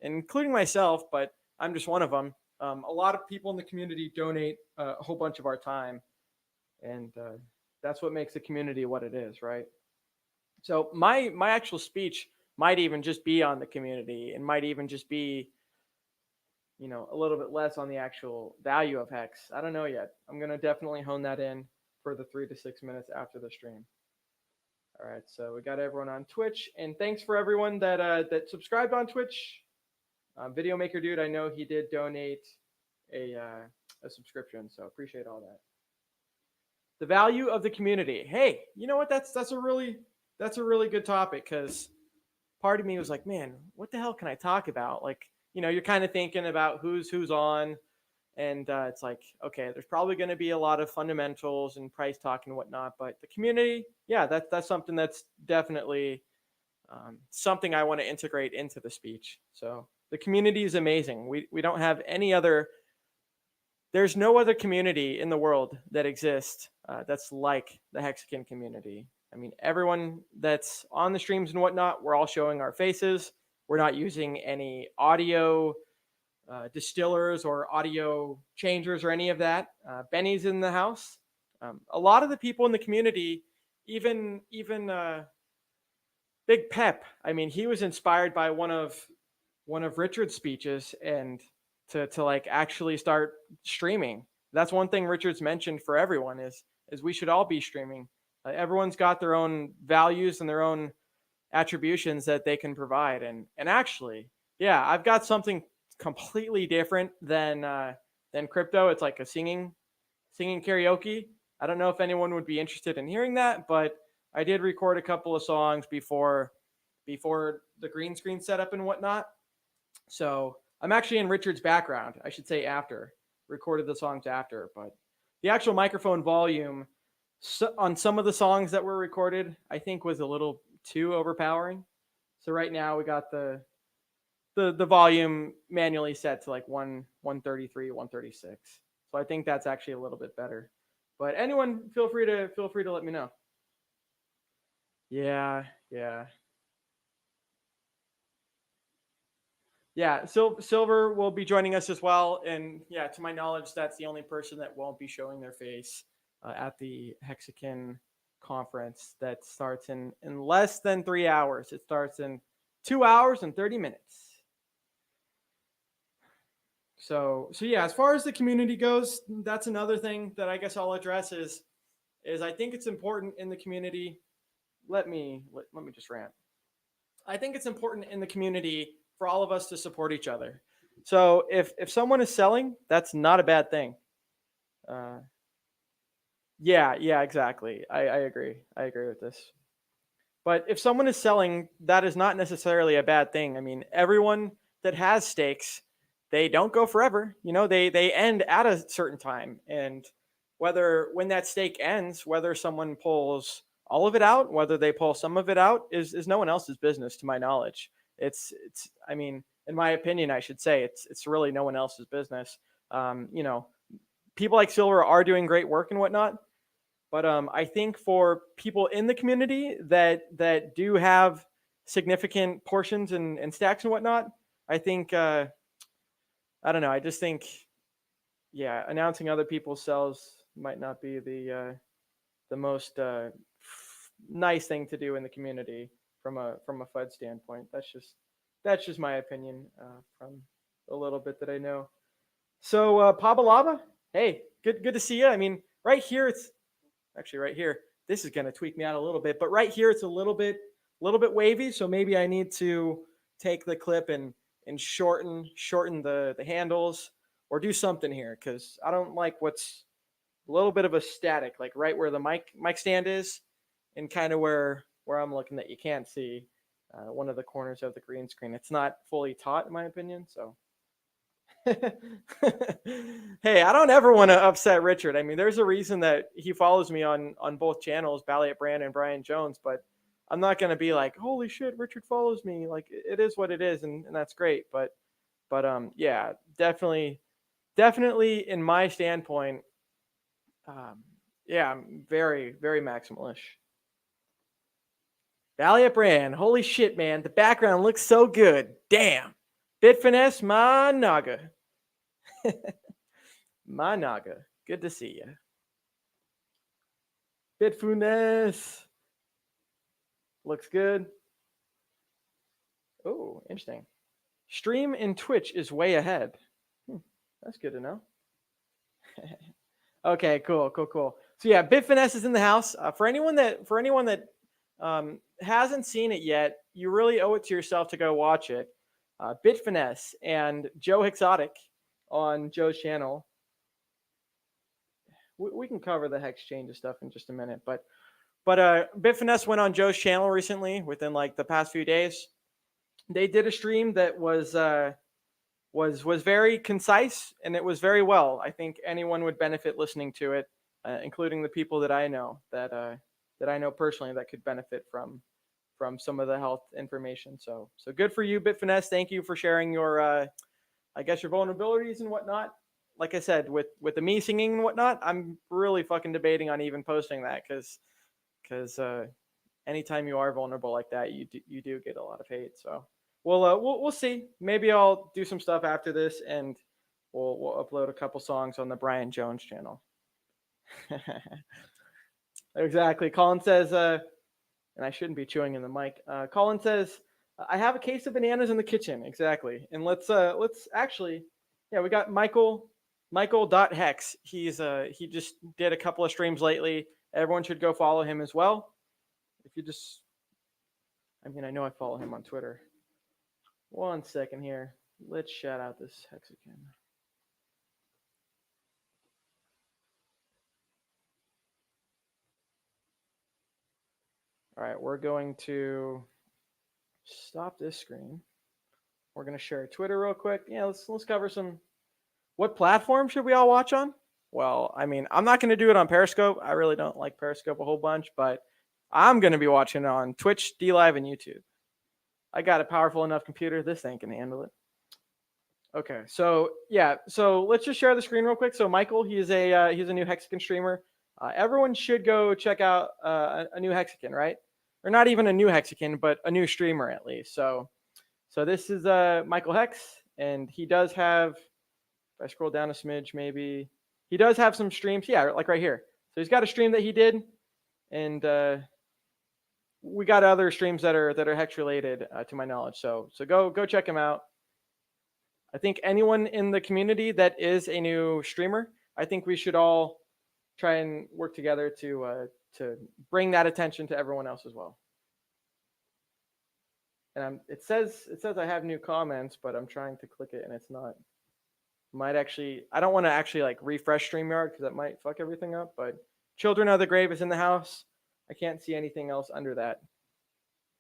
including myself, but I'm just one of them. A lot of people in the community donate a whole bunch of our time, and that's what makes the community what it is, right? So my actual speech might even just be on the community, and might even just be, a little bit less on the actual value of Hex. I don't know yet. I'm going to definitely hone that in for the 3 to 6 minutes after the stream. All right, so we got everyone on Twitch, and thanks for everyone that subscribed on Twitch. Video Maker Dude, I know he did donate a subscription, so appreciate all that. The value of the community. Hey, you know what? That's a really good topic, because part of me was like, man, what the hell can I talk about? Like, you're kind of thinking about who's on, and it's like, okay, there's probably going to be a lot of fundamentals and price talk and whatnot, but the community, yeah, that's something that's definitely something I want to integrate into the speech. So the community is amazing. We don't have any other. There's no other community in the world that exists that's like the Hexican community. I mean, everyone that's on the streams and whatnot, we're all showing our faces. We're not using any audio distillers or audio changers or any of that. Benny's in the house. A lot of the people in the community, even Big Pep. I mean, he was inspired by one of Richard's speeches, and to like actually start streaming. That's one thing Richard's mentioned for everyone is we should all be streaming. Everyone's got their own values and their own attributions that they can provide. And actually, yeah, I've got something completely different than crypto. It's like a singing karaoke. I don't know if anyone would be interested in hearing that, but I did record a couple of songs before the green screen setup and whatnot. So I'm actually in Richard's background. I should say after. Recorded the songs after, but the actual microphone volume on some of the songs that were recorded, I think, was a little too overpowering. So right now we got the volume manually set to like 133, 136. So I think that's actually a little bit better. But anyone, feel free to let me know. Yeah. Silver will be joining us as well. And yeah, to my knowledge, that's the only person that won't be showing their face at the Hexican conference that starts in less than 3 hours. It starts in 2 hours and 30 minutes. So yeah, as far as the community goes, that's another thing that I guess I'll address is I think it's important in the community. Let me just rant. I think it's important in the community for all of us to support each other. So if someone is selling, that's not a bad thing. Yeah, exactly. I agree. I agree with this. But if someone is selling, that is not necessarily a bad thing. I mean, everyone that has stakes, they don't go forever. You know, they end at a certain time. And when that stake ends, whether someone pulls all of it out, whether they pull some of it out, is no one else's business, to my knowledge. It's I mean, in my opinion, I should say it's really no one else's business. You know, people like Silver are doing great work and whatnot. But I think for people in the community that do have significant portions and stacks and whatnot, I think I don't know. I just think, yeah, announcing other people's sells might not be the most nice thing to do in the community from a FUD standpoint. That's just my opinion from a little bit that I know. So Paba Lava, hey, good to see you. I mean, right here it's actually right here. This is going to tweak me out a little bit, but right here it's a little bit wavy. So maybe I need to take the clip and shorten the handles or do something here, because I don't like what's a little bit of a static, like right where the mic stand is, and kind of where I'm looking that you can't see one of the corners of the green screen. It's not fully taut, in my opinion. So. Hey, I don't ever want to upset Richard. I mean, there's a reason that he follows me on both channels, BallietBran and Brian Jones, but I'm not going to be like, holy shit, Richard follows me. Like, it is what it is, and that's great. But yeah, definitely in my standpoint, yeah, I'm very, very maximalish. BallietBran, holy shit, man. The background looks so good. Damn. Bit Finesse, my naga. My naga. Good to see you. Bit Finesse. Looks good. Oh, interesting. Stream in Twitch is way ahead. That's good to know. Okay, cool. So yeah, Bit Finesse is in the house. For anyone that hasn't seen it yet, you really owe it to yourself to go watch it. Bit Finesse and Joe Hexotic on Joe's channel. We can cover the Hex changes stuff in just a minute, but Bit Finesse went on Joe's channel recently, within like the past few days. They did a stream that was very concise, and it was very well. I think anyone would benefit listening to it, including the people that I know that I know personally that could benefit from some of the health information. So good for you, Bit Finesse. Thank you for sharing your, I guess, your vulnerabilities and whatnot. Like I said, with the me singing and whatnot, I'm really fucking debating on even posting that, because anytime you are vulnerable like that, you do get a lot of hate. So we'll see. Maybe I'll do some stuff after this, and we'll upload a couple songs on the Brian Jones channel. Exactly. Colin says, and I shouldn't be chewing in the mic. Colin says, I have a case of bananas in the kitchen. Exactly. And let's actually, yeah, we got Michael.Hex. He just did a couple of streams lately. Everyone should go follow him as well. If you just, I mean, I know I follow him on Twitter. 1 second here. Let's shout out this Hexican. All right, we're going to stop this screen. We're going to share Twitter real quick. Yeah, let's cover some. What platform should we all watch on? Well, I mean, I'm not going to do it on Periscope. I really don't like Periscope a whole bunch, but I'm going to be watching it on Twitch, DLive, and YouTube. I got a powerful enough computer. This thing can handle it. Okay, so yeah, so let's just share the screen real quick. So Michael, he's a new Hexican streamer. Everyone should go check out a new Hexican, right? Or not even a new Hexican, but a new streamer at least. So this is Michael Hex, and he does have, if I scroll down a smidge, maybe he does have some streams. Yeah, like right here. So he's got a stream that he did. and we got other streams that are Hex related to my knowledge. So go check them out. I think anyone in the community that is a new streamer, I think we should all try and work together to bring that attention to everyone else as well. And it says I have new comments, but I'm trying to click it and it's not. Might actually, I don't want to actually like refresh StreamYard because that might fuck everything up. But Children of the Grave is in the house. I can't see anything else under that.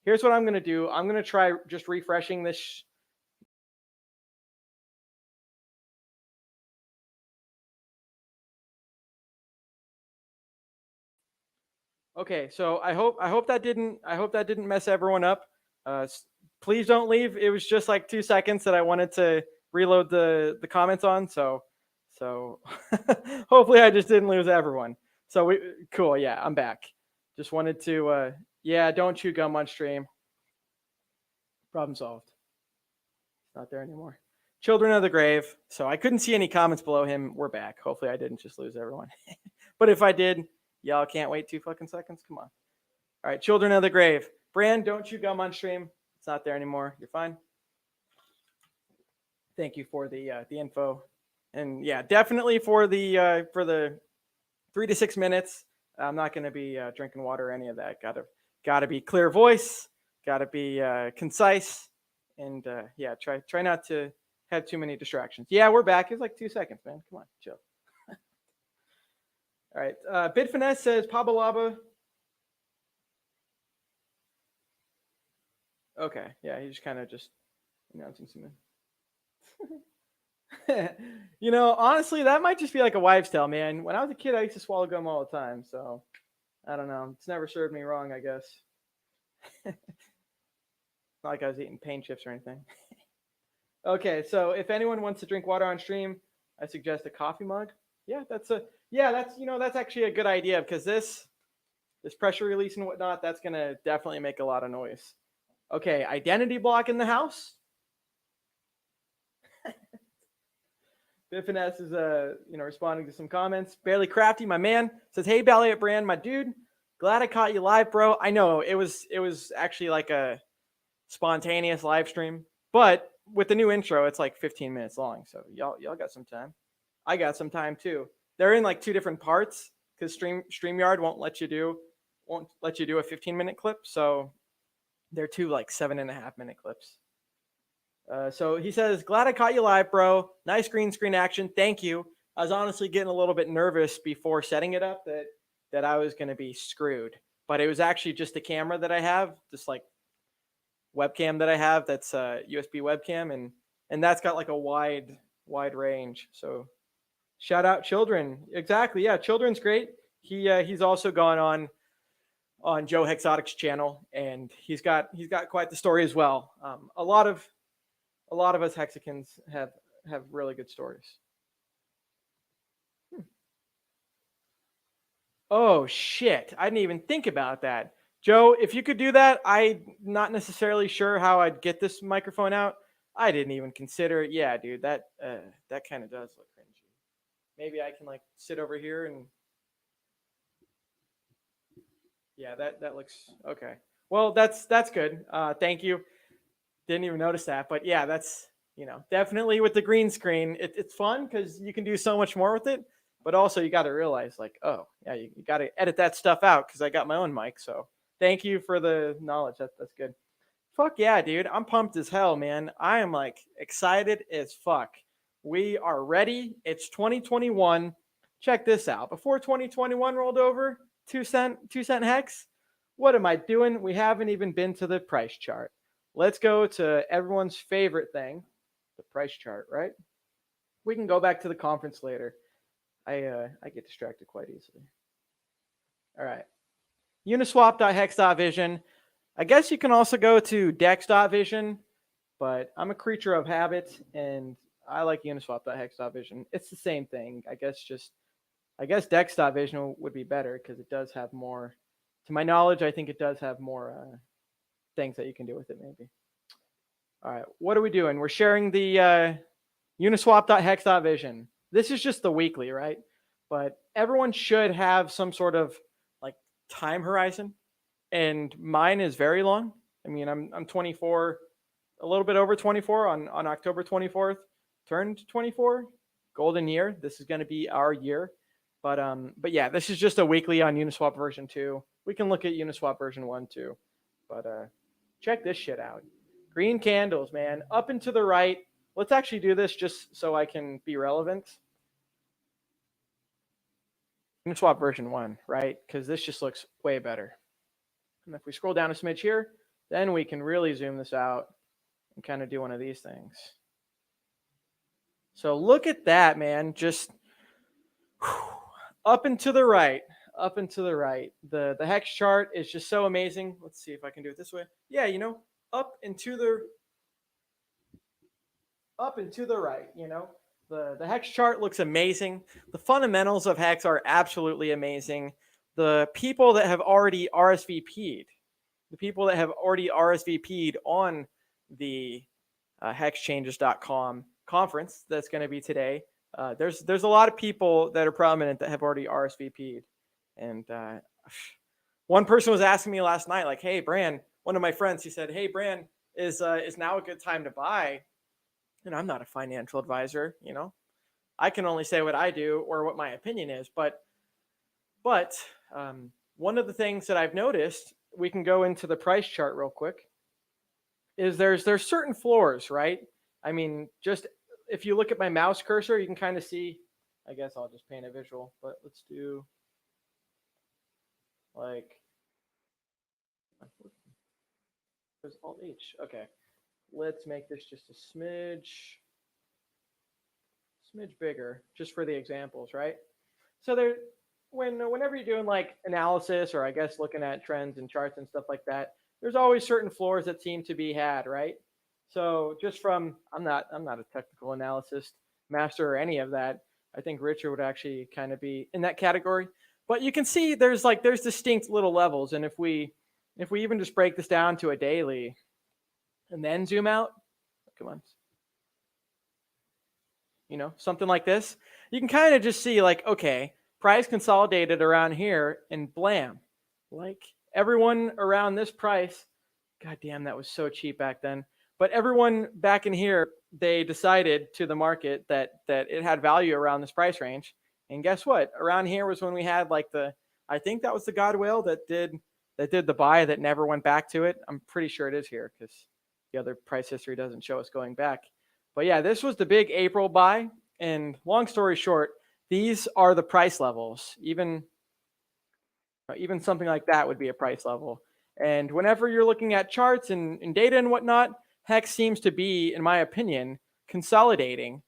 Here's what I'm gonna do. I'm gonna try just refreshing this. Okay, so I hope that didn't mess everyone up. Please don't leave. It was just like 2 seconds that I wanted to reload the comments on. So hopefully I just didn't lose everyone. So cool. Yeah, I'm back. Just wanted to yeah, don't chew gum on stream. Problem solved. It's not there anymore. Children of the Grave. So I couldn't see any comments below him. We're back. Hopefully I didn't just lose everyone. But if I did, y'all can't wait 2 fucking seconds. Come on. All right, Children of the Grave. Bran, don't chew gum on stream. It's not there anymore. You're fine. Thank you for the info. And yeah, definitely for the 3 to 6 minutes. I'm not going to be drinking water or any of that. Gotta be clear voice. Gotta be concise. And yeah, try not to have too many distractions. Yeah, we're back. It's like 2 seconds, man. Come on, chill. All right. Bid Finesse says Pabalaba. Okay. Yeah, he's kind of just announcing something. You know, honestly, that might just be like a wives' tale, man. When I was a kid, I used to swallow gum all the time. So I don't know. It's never served me wrong, I guess. Not like I was eating pain chips or anything. Okay, so if anyone wants to drink water on stream, I suggest a coffee mug. Yeah, that's actually a good idea because this pressure release and whatnot, that's gonna definitely make a lot of noise. Okay, identity block in the house. Bifiness is responding to some comments. Barely Crafty, my man, says, "Hey, BallietBran, my dude. Glad I caught you live, bro. I know it was actually like a spontaneous live stream, but with the new intro, it's like 15 minutes long. So y'all got some time. I got some time too. They're in like 2 different parts because StreamYard won't let you do a 15-minute clip. So they're 2 like 7.5-minute clips. So he says, "Glad I caught you live, bro. Nice green screen action. Thank you. I was honestly getting a little bit nervous before setting it up that I was going to be screwed, but it was actually just a camera that I have, just like webcam that I have. That's a USB webcam, and that's got like a wide range. So shout out Children. Exactly. Yeah. Children's great. He's also gone on Joe Hexotic's channel, and he's got quite the story as well. A lot of us Hexicans have really good stories. Oh shit, I didn't even think about that. Joe, if you could do that, I'm not necessarily sure how I'd get this microphone out. I didn't even consider it. Yeah, dude, that kind of does look cringy. Maybe I can like sit over here and yeah, that looks okay. Well, that's good. Thank you. Didn't even notice that, but yeah, that's definitely with the green screen. It's fun because you can do so much more with it. But also you got to realize like, oh yeah, you got to edit that stuff out because I got my own mic. So thank you for the knowledge. That's good. Fuck yeah, dude. I'm pumped as hell, man. I am like excited as fuck. We are ready. It's 2021. Check this out. Before 2021 rolled over, 2 cent Hex. What am I doing? We haven't even been to the price chart. Let's go to everyone's favorite thing, the price chart, right? We can go back to the conference later. I get distracted quite easily. All right. Uniswap.hex.vision. I guess you can also go to dex.vision, but I'm a creature of habit and I like uniswap.hex.vision. It's the same thing. I guess dex.vision would be better because it does have more, to my knowledge, I think it does have more things that you can do with it maybe. All right. What are we doing? We're sharing the uniswap.hex.vision. This is just the weekly, right? But everyone should have some sort of like time horizon, and mine is very long. I mean, I'm 24, a little bit over 24 on October 24th, turned 24, golden year. This is going to be our year. But yeah, this is just a weekly on Uniswap version 2. We can look at Uniswap version 1 too. But check this shit out. Green candles, man, up and to the right. Let's actually do this just so I can be relevant. Uniswap version 1, right? Because this just looks way better. And if we scroll down a smidge here, then we can really zoom this out and kind of do one of these things. So look at that, man. Just up and to the right, up and to the right. The hex chart is just so amazing. Let's see if I can do it this way. Yeah, you know, up and to the right, you know. The hex chart looks amazing. The fundamentals of hex are absolutely amazing. The people that have already RSVP'd, on the Hexchanges.com conference that's going to be today. There's a lot of people that are prominent that have already RSVP'd, and one person was asking me last night, like, "Hey, Bran," one of my friends, he said, "Hey, Bran, is now a good time to buy?" And I'm not a financial advisor, you know. I can only say what I do or what my opinion is. But one of the things that I've noticed, we can go into the price chart real quick, is there's certain floors, right? I mean, just if you look at my mouse cursor, you can kind of see. I guess I'll just paint a visual, but let's do like, there's Alt H. Okay, let's make this just a smidge bigger, just for the examples, right? So whenever you're doing like analysis, or I guess looking at trends and charts and stuff like that, there's always certain floors that seem to be had, right? So just from, I'm not a technical analysis master or any of that. I think Richard would actually kind of be in that category. But you can see there's distinct little levels, and if we even just break this down to a daily, and then zoom out, come on, you know, something like this, you can kind of just see like, okay, price consolidated around here, and blam, like everyone around this price, god damn, that was so cheap back then. But everyone back in here, they decided to the market that it had value around this price range. And guess what? Around here was when we had like I think that was the God whale that did the buy that never went back to it. I'm pretty sure it is here because the other price history doesn't show us going back. But yeah, this was the big April buy. And long story short, these are the price levels. Even something like that would be a price level. And whenever you're looking at charts and data and whatnot, Hex seems to be, in my opinion, consolidating.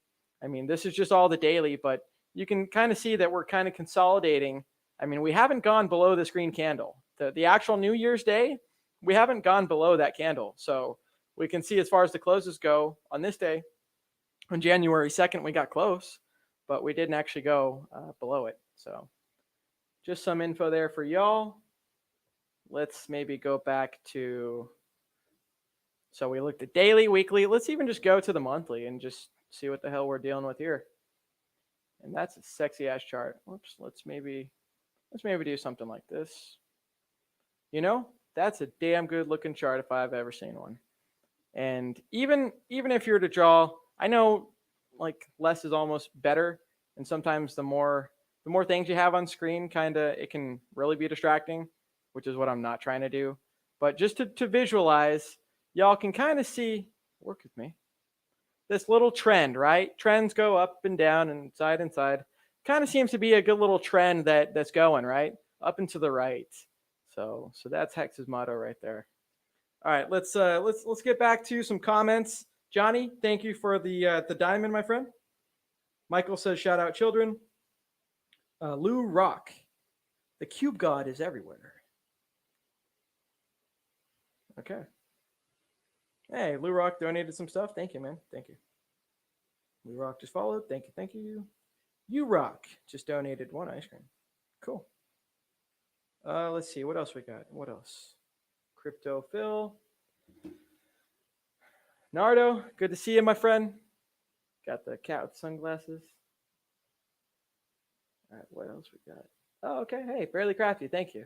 I mean, this is just all the daily, but you can kind of see that we're kind of consolidating. I mean, we haven't gone below this green candle. The actual New Year's Day, we haven't gone below that candle. So we can see as far as the closes go on this day, on January 2nd, we got close, but we didn't actually go below it. So just some info there for y'all. Let's maybe go back to, so we looked at daily, weekly. Let's even just go to the monthly and just see what the hell we're dealing with here. And that's a sexy ass chart. Whoops, let's maybe do something like this. You know, that's a damn good looking chart if I've ever seen one. And even if you're to draw, I know like less is almost better, and sometimes the more things you have on screen, kind of, it can really be distracting, which is what I'm not trying to do. But just to visualize, y'all can kind of see, work with me, this little trend, right? Trends go up and down and side and side. Kind of seems to be a good little trend that's going, right? Up and to the right. So that's Hex's motto right there. All right, let's get back to some comments. Johnny, thank you for the diamond, my friend. Michael says, shout out children. Lou Rock, the cube god is everywhere. Okay. Hey, Lou Rock donated some stuff. Thank you, man. Thank you. Lou Rock just followed. Thank you. Thank you. You Rock just donated 1 ice cream. Cool. Let's see. What else we got? What else? Crypto Phil. Nardo, good to see you, my friend. Got the cat with sunglasses. All right, what else we got? Oh, okay. Hey, Barely Crafty. Thank you.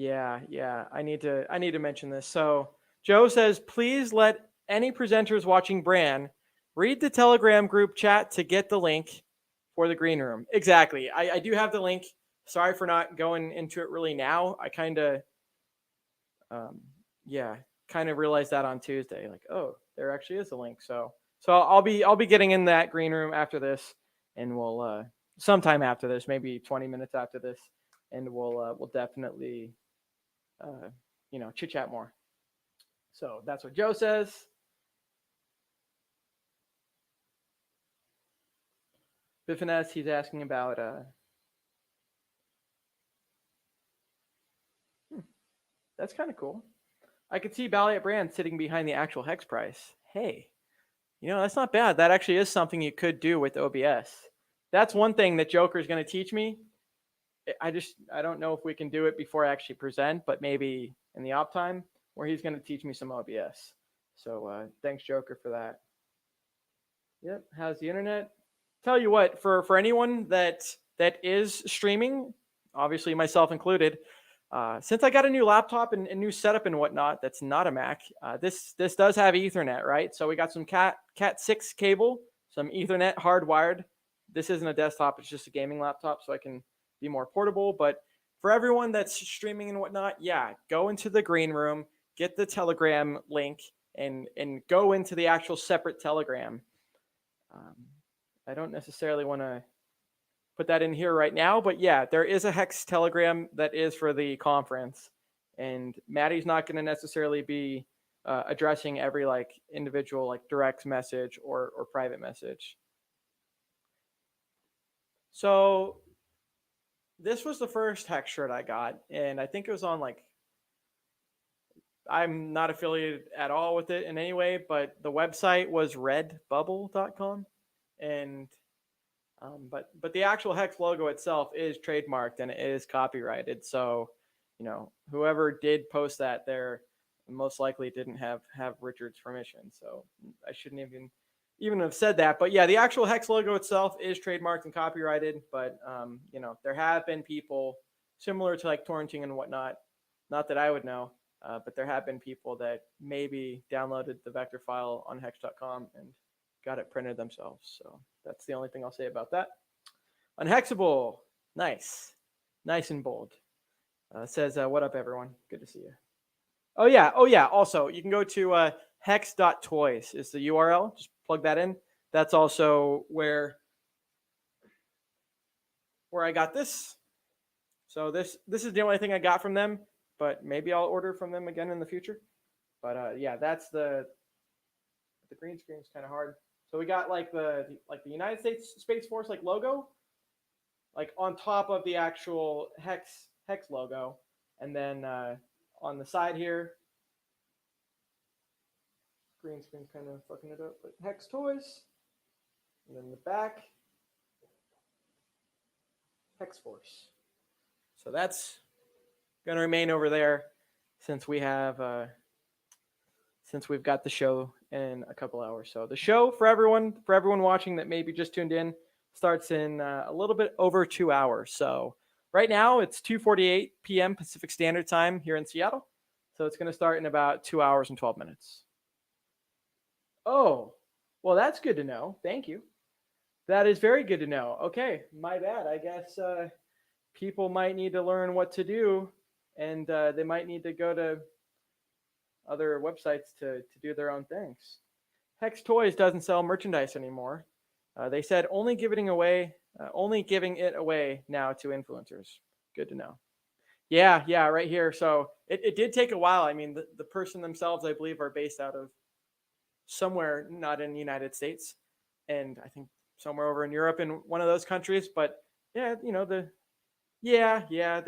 Yeah. I need to mention this. So Joe says, please let any presenters watching Bran read the Telegram group chat to get the link for the green room. Exactly. I do have the link. Sorry for not going into it really now. I kind of, realized that on Tuesday. Like, oh, there actually is a link. So I'll be getting in that green room after this, and we'll sometime after this, maybe 20 minutes after this, and we'll definitely chit chat more. So that's what Joe says. Biffines, he's asking about that's kind of cool. I could see BallietBran sitting behind the actual hex price. Hey, that's not bad. That actually is something you could do with OBS. That's one thing that Joker is going to teach me. I don't know if we can do it before I actually present, but maybe in the op time where he's going to teach me some OBS. So thanks, Joker, for that. Yep. How's the internet? Tell you what, for anyone that is streaming, obviously myself included, since I got a new laptop and new setup and whatnot, that's not a Mac. This does have Ethernet, right? So we got some Cat 6 cable, some Ethernet hardwired. This isn't a desktop; it's just a gaming laptop, so I can be more portable. But for everyone that's streaming and whatnot, yeah, go into the green room, get the Telegram link, and go into the actual separate Telegram. I don't necessarily want to put that in here right now, but yeah, there is a Hex Telegram that is for the conference, and Maddie's not going to necessarily be addressing every individual direct message or private message. So this was the first Hex shirt I got, and I think it was on I'm not affiliated at all with it in any way, but the website was redbubble.com, and but the actual Hex logo itself is trademarked and it is copyrighted. So, whoever did post that there most likely didn't have Richard's permission. So I shouldn't even have said that. But yeah, the actual Hex logo itself is trademarked and copyrighted. But there have been people similar to torrenting and whatnot. Not that I would know, but there have been people that maybe downloaded the vector file on Hex.com and got it printed themselves. So that's the only thing I'll say about that. Unhexable, nice and bold. Says, what up, everyone? Good to see you. Oh yeah. Also, you can go to Hex.toys is the URL. Just plug that in. That's also where I got this. So this is the only thing I got from them, but maybe I'll order from them again in the future. But yeah, that's the green screen is kind of hard. So we got the United States Space Force logo, on top of the actual Hex logo, and then on the side here, green screen's kind of fucking it up, but Hex Toys, and then the back, Hex Force. So that's gonna remain over there since we've got the show in a couple hours. So the show for everyone watching that maybe just tuned in starts in a little bit over 2 hours. So right now it's 2:48 p.m. Pacific Standard Time here in Seattle. So it's going to start in about 2 hours and 12 minutes. Oh, well, that's good to know. Thank you. That is very good to know. Okay, my bad. I guess people might need to learn what to do, and they might need to go to other websites to do their own things. Hex Toys doesn't sell merchandise anymore. They said only giving it away now to influencers. Good to know. Yeah, right here. So it did take a while. I mean, the person themselves, I believe, are based out of somewhere not in the United States, and I think somewhere over in Europe in one of those countries. But yeah, the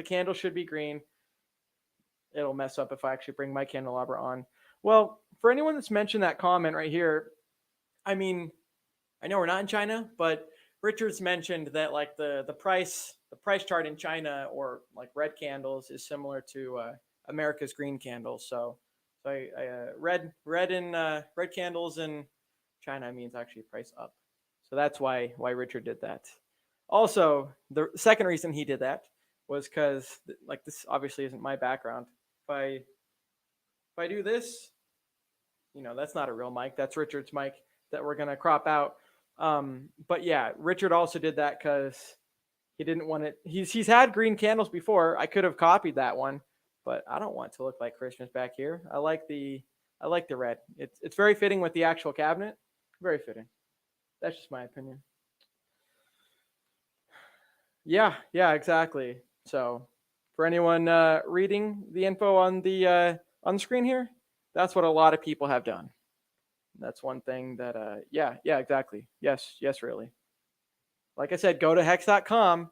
candle should be green. It'll mess up if I actually bring my candelabra on. Well, for anyone that's mentioned that comment right here, I mean, I know we're not in China, but Richard's mentioned that the price chart in China or red candles is similar to America's green candles. So red candles in China means actually price up. So that's why Richard did that. Also, the second reason he did that was because like this obviously isn't my background. If I do this, that's not a real mic. That's Richard's mic that we're gonna crop out. But yeah, Richard also did that because he didn't want it. He's had green candles before. I could have copied that one, but I don't want it to look like Christmas back here. I like the red. It's very fitting with the actual cabinet. Very fitting. That's just my opinion. Yeah, exactly. So for anyone reading the info on the screen here, that's what a lot of people have done. That's one thing that yeah, exactly. Yes, really. Like I said, go to Hex.com.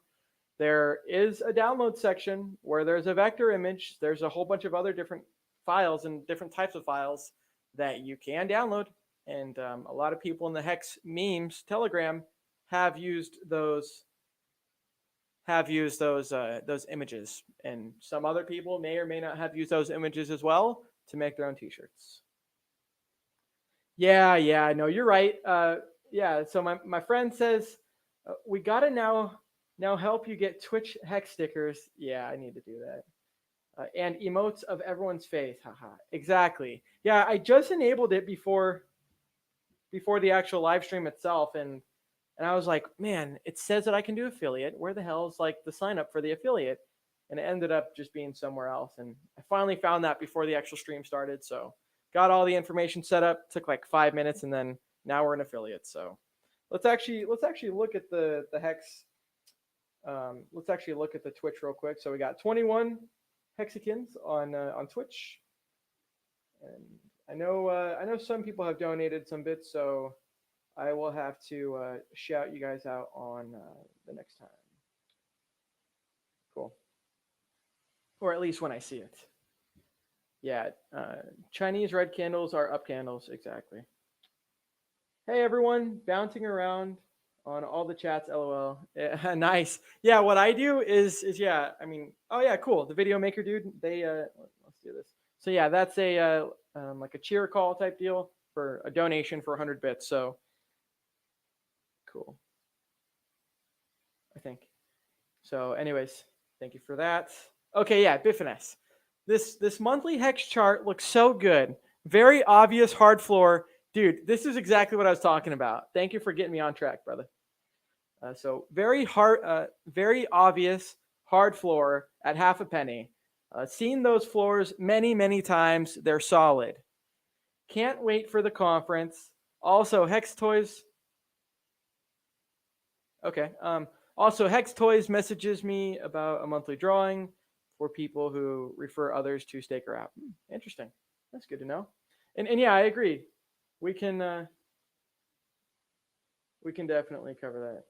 There is a download section where there's a vector image. There's a whole bunch of other different files and different types of files that you can download. And a lot of people in the Hex memes Telegram have used those images, and some other people may or may not have used those images as well to make their own t-shirts. Yeah, no, you're right. Yeah, so my friend says we gotta now help you get Twitch Hex stickers. Yeah, I need to do that. And emotes of everyone's face. Haha. Exactly. Yeah, I just enabled it before the actual live stream itself, and I was like, man, it says that I can do affiliate. Where the hell is like the sign up for the affiliate? And it ended up just being somewhere else. And I finally found that before the actual stream started. So got all the information set up. Took like 5 minutes, and then now we're an affiliate. So let's actually look at the Hex. Let's actually look at the Twitch real quick. So we got 21 Hexicans on Twitch, and I know some people have donated some bits, so I will have to shout you guys out on the next time. Cool. Or at least when I see it. Yeah, Chinese red candles are up candles, exactly. Hey everyone, bouncing around on all the chats, lol. Yeah, nice. Yeah, what I do is yeah, I mean, oh yeah, cool. The video maker dude, they let's do this. So yeah, that's a like a cheer call type deal for a donation for 100 bits. So cool, I think. So anyways, thank you for that. Okay, yeah, Bifinesse. This monthly Hex chart looks so good. Very obvious hard floor. Dude, this is exactly what I was talking about. Thank you for getting me on track, brother. So very obvious hard floor at half a penny. Seen those floors many times. They're solid. Can't wait for the conference. Also, Hex Toys. Okay. Also, Hex Toys messages me about a monthly drawing for people who refer others to Staker app. Interesting. That's good to know. And yeah, I agree. We can definitely cover that.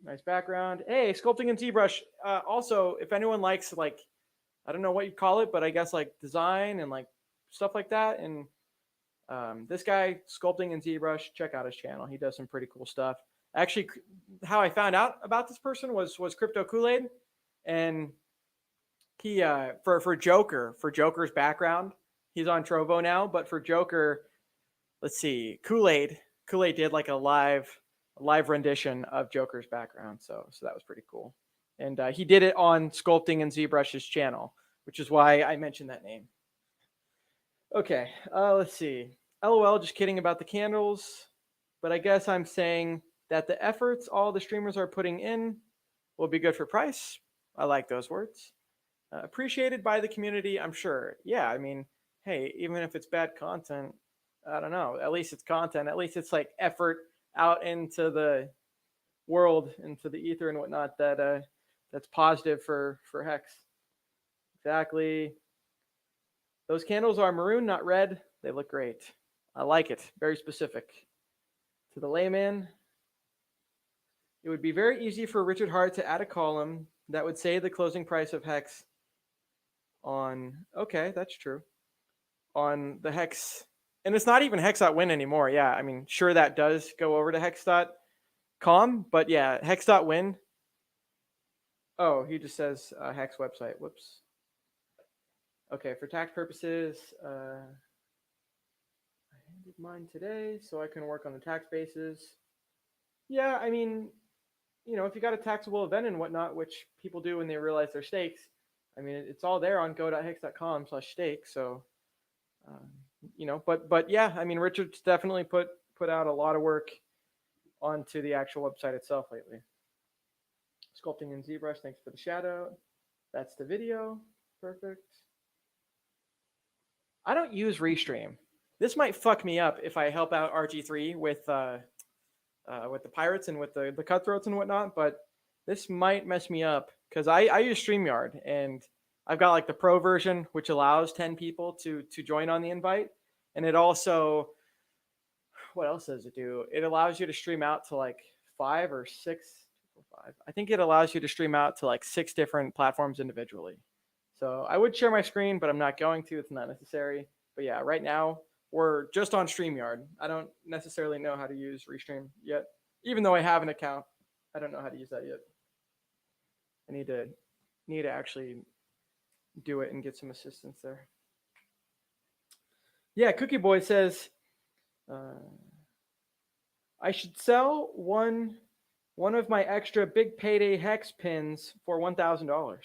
Nice background. Hey, sculpting in ZBrush. Also, if anyone likes, like, I don't know what you call it, but I guess like design and like stuff like that. And this guy sculpting in ZBrush, check out his channel. He does some pretty cool stuff. Actually, how I found out about this person was Crypto Kool-Aid, and he for Joker's background, he's on Trovo now. But for Joker, let's see, Kool-Aid did like a live rendition of Joker's background, so that was pretty cool. And he did it on Sculpting and ZBrush's channel, which is why I mentioned that name. Okay, let's see. LOL, just kidding about the candles, but I guess I'm saying that the efforts all the streamers are putting in will be good for price. I like those words. Appreciated by the community, I'm sure. Yeah, I mean, hey, even if it's bad content, I don't know. At least it's content. At least it's like effort out into the world, into the ether and whatnot. That's positive for Hex. Exactly. Those candles are maroon, not red. They look great. I like it. Very specific. To the layman, it would be very easy for Richard Hart to add a column that would say the closing price of Hex on, okay, that's true, on the Hex. And it's not even Hex.win anymore. Yeah, I mean, sure, that does go over to Hex.com, but yeah, Hex.win. Oh, he just says Hex website. Whoops. Okay, for tax purposes, I handed mine today so I can work on the tax bases. Yeah, I mean, if you got a taxable event and whatnot, which people do when they realize their stakes, I mean, it's all there on go.hex.com/stake. So, but yeah, I mean, Richard's definitely put out a lot of work onto the actual website itself lately. Sculpting in ZBrush, thanks for the shout out. That's the video. Perfect. I don't use Restream. This might fuck me up if I help out RG3 with the pirates and with the cutthroats and whatnot, but this might mess me up because I use StreamYard and I've got like the pro version, which allows 10 people to join on the invite. And it also, what else does it do? It allows you to stream out to like 5 or 6. I think it allows you to stream out to like 6 different platforms individually. So I would share my screen, but I'm not going to. It's not necessary. But yeah, right now we're just on StreamYard. I don't necessarily know how to use Restream yet. Even though I have an account, I don't know how to use that yet. I need to actually do it and get some assistance there. Yeah, Cookie Boy says I should sell one of my extra big payday hex pins for $1,000.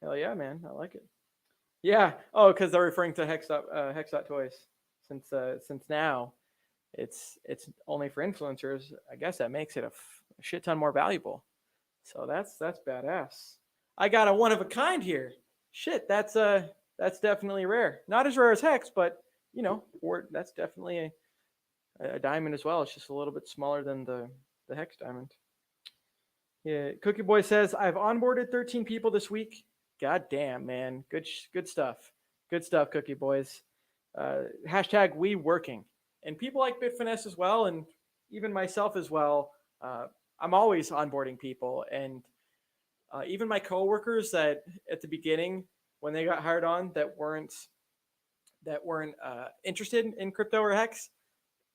Hell yeah, man. I like it. Yeah. Oh, because they're referring to Hex.toys. Since now it's only for influencers, I guess that makes it a shit ton more valuable. So that's badass. I got a one of a kind here. Shit, that's definitely rare. Not as rare as Hex, but that's definitely a diamond as well. It's just a little bit smaller than the Hex diamond. Yeah, Cookie Boy says I've onboarded 13 people this week. God damn, man. Good stuff. Good stuff, Cookie Boys. Hashtag we working. And people like Bitfinesse as well, and even myself as well. I'm always onboarding people, and even my coworkers that at the beginning when they got hired on that weren't interested in crypto or Hex,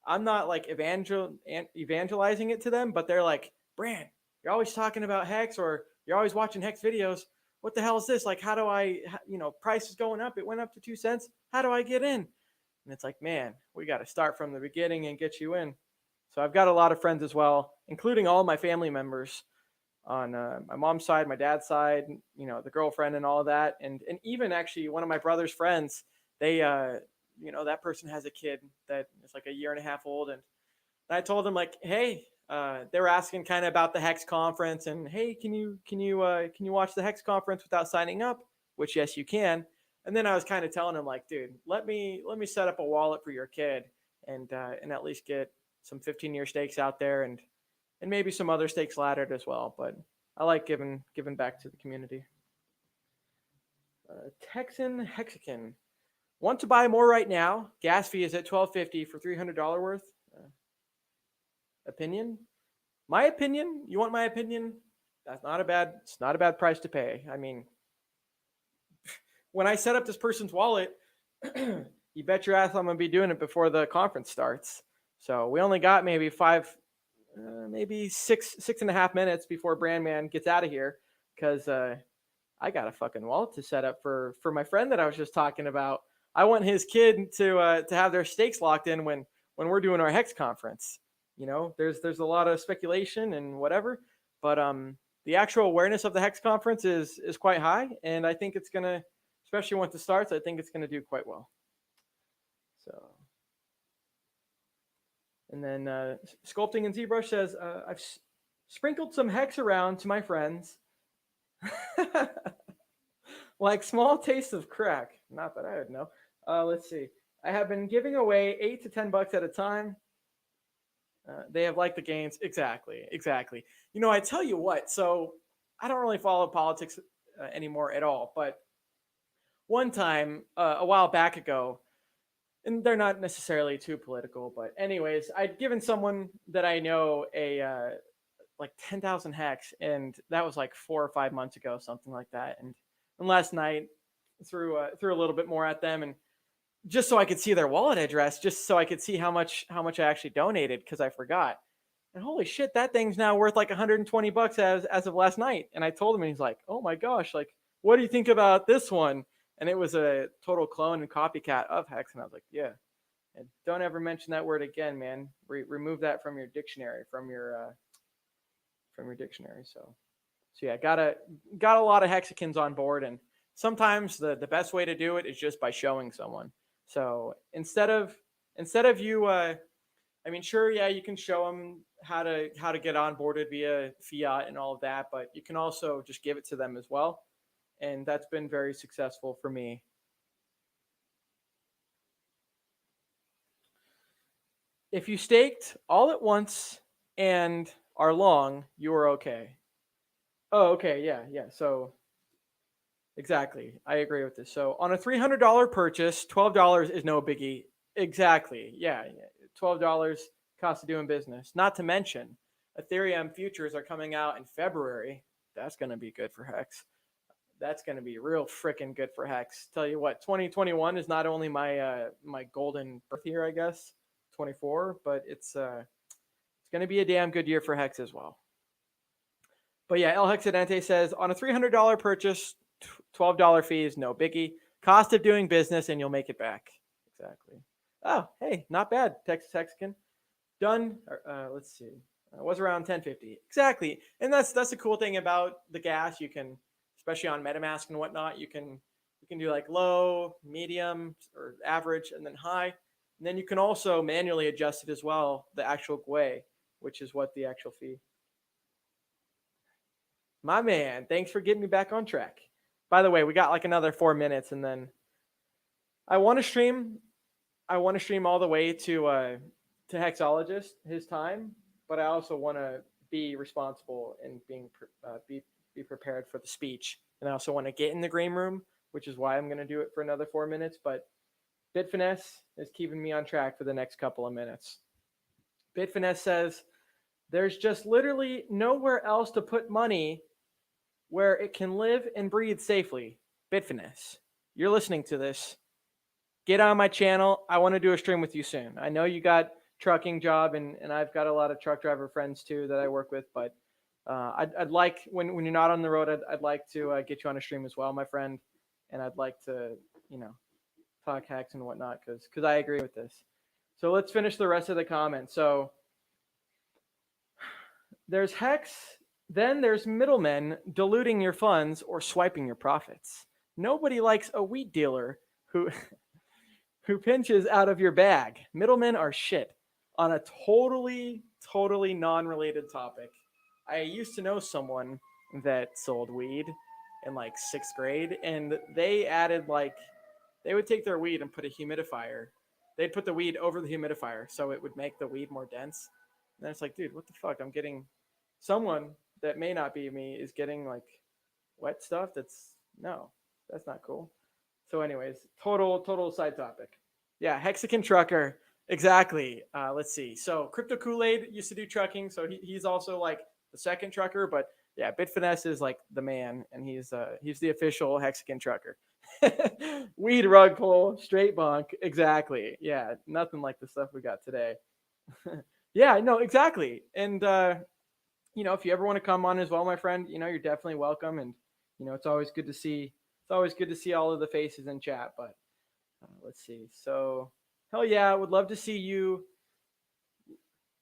I'm not like evangelizing it to them, but they're like, Bran, you're always talking about Hex or you're always watching Hex videos. What the hell is this? Like, how do I, price is going up. It went up to 2 cents. How do I get in? And it's like, man, we got to start from the beginning and get you in. So I've got a lot of friends as well, including all my family members on my mom's side, my dad's side, the girlfriend and all of that. And even actually one of my brother's friends, they, that person has a kid that is like a year and a half old. And I told them like, hey, they were asking kind of about the Hex conference and, hey, can you watch the Hex conference without signing up? Which, yes, you can. And then I was kind of telling him like, dude, let me set up a wallet for your kid and at least get some 15-year stakes out there and maybe some other stakes laddered as well. But I like giving back to the community. Texan Hexican. Want to buy more right now? Gas fee is at $12.50 for $300 worth. Opinion? My opinion? You want my opinion? It's not a bad price to pay. I mean, when I set up this person's wallet, you bet your ass I'm going to be doing it before the conference starts. So we only got maybe 6.5 minutes before Brandman gets out of here because I got a fucking wallet to set up for my friend that I was just talking about. I want his kid to have their stakes locked in when we're doing our Hex conference. There's a lot of speculation and whatever, but the actual awareness of the Hex conference is quite high, and I think it's gonna, especially once it starts, I think it's gonna do quite well. So, and then Sculpting in ZBrush says I've sprinkled some Hex around to my friends, like small tastes of crack. Not that I would know. Let's see. I have been giving away $8 to $10 at a time. They have liked the gains. Exactly. I tell you what, so I don't really follow politics anymore at all. But one time, a while back ago, and they're not necessarily too political, but anyways, I'd given someone that I know a like 10,000 Hex, and that was like 4 or 5 months ago, something like that. And last night, threw a little bit more at them, and just so I could see their wallet address, just so I could see how much I actually donated because I forgot. And holy shit, that thing's now worth like $120 as of last night. And I told him, and he's like, "Oh my gosh, like, what do you think about this one?" And it was a total clone and copycat of Hex. And I was like, "Yeah, and don't ever mention that word again, man. Remove that from your dictionary, from your dictionary. So yeah, got a lot of Hexicans on board, and sometimes the best way to do it is just by showing someone. So instead of you, I mean, sure, yeah, you can show them how to get onboarded via fiat and all of that, but you can also just give it to them as well, and that's been very successful for me. If you staked all at once and are long, you are okay. Oh, okay, yeah. So exactly, I agree with this. So on a $300 purchase, $12 is no biggie. Exactly, yeah. $12 cost of doing business. Not to mention, Ethereum futures are coming out in February. That's going to be good for Hex. That's going to be real freaking good for Hex. Tell you what, 2021 is not only my my golden birth year, I guess, 24, but it's going to be a damn good year for Hex as well. But yeah, El Hexidente says on a $300 purchase, $12 fees, no biggie. Cost of doing business, and you'll make it back. Exactly. Oh, hey, not bad, Texas Hexican. Done. Let's see. It was around 1050. Exactly, and that's the cool thing about the gas. You can, especially on MetaMask and whatnot, you can do like low, medium, or average, and then high. And then you can also manually adjust it as well, the actual GUI, which is what the actual fee. My man, thanks for getting me back on track. By the way, we got like another 4 minutes, and then I want to stream all the way to Hexologist, his time, but I also want to be responsible and be prepared for the speech, and I also want to get in the green room, which is why I'm going to do it for another 4 minutes. But Bitfinesse is keeping me on track for the next couple of minutes. Bitfinesse says there's just literally nowhere else to put money where it can live and breathe safely. Bitfinesse, you're listening to this. Get on my channel. I want to do a stream with you soon. I know you got trucking job, and I've got a lot of truck driver friends too that I work with, but I'd like, when you're not on the road, I'd like to get you on a stream as well, my friend, and I'd like to, talk hacks and whatnot, because I agree with this. So let's finish the rest of the comments. So there's Hex, then there's middlemen diluting your funds or swiping your profits. Nobody likes a weed dealer who pinches out of your bag. Middlemen are shit. On a totally non-related topic, I used to know someone that sold weed in like 6th grade, and they added they would take their weed and put a humidifier. They'd put the weed over the humidifier so it would make the weed more dense. And it's like, dude, what the fuck? I'm getting, someone that may not be me is getting like wet stuff. That's not cool. So anyways, total side topic. Yeah, Hexican trucker. Exactly. Let's see. So Crypto Kool-Aid used to do trucking, so he's also like the second trucker. But yeah, Bitfinesse is like the man, and he's the official Hexican trucker. Weed rug pull, straight bonk. Exactly. Yeah, nothing like the stuff we got today. Yeah, no, exactly. And if you ever want to come on as well, my friend, you're definitely welcome. And it's always good to see. It's always good to see all of the faces in chat. But let's see. So hell yeah, would love to see you.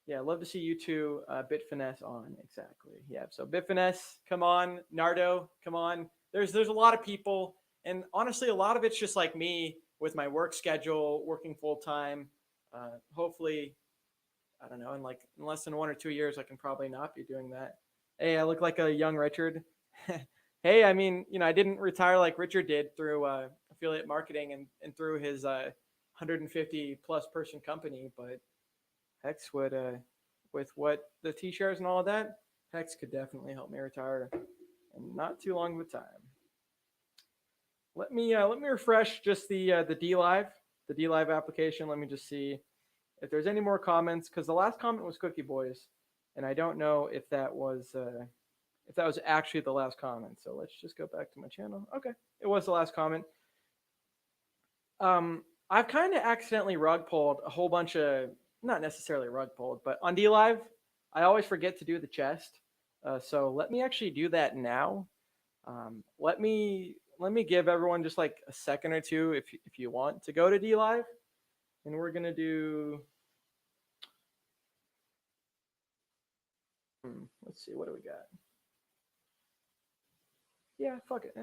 Yeah, love to see you too. Bitfinesse on. Exactly. Yeah. So Bitfinesse, come on. Nardo, come on. There's a lot of people, and honestly, a lot of it's just like me with my work schedule, working full time. Hopefully, I don't know, in less than 1 or 2 years, I can probably not be doing that. Hey, I look like a young Richard. Hey, I mean, I didn't retire like Richard did through affiliate marketing and through his 150 plus person company, but Hex would, with what the T-shares and all of that, Hex could definitely help me retire in not too long of a time. Let me refresh just the DLive application. Let me just see if there's any more comments, because the last comment was Cookie Boys, and I don't know if that was actually the last comment. So let's just go back to my channel. Okay, it was the last comment. I've kind of accidentally rug pulled a whole bunch of, not necessarily rug pulled, but on DLive, I always forget to do the chest. So let me actually do that now. Let me give everyone just like a second or two if you want to go to DLive, and we're gonna do. Let's see, what do we got? Yeah, fuck it.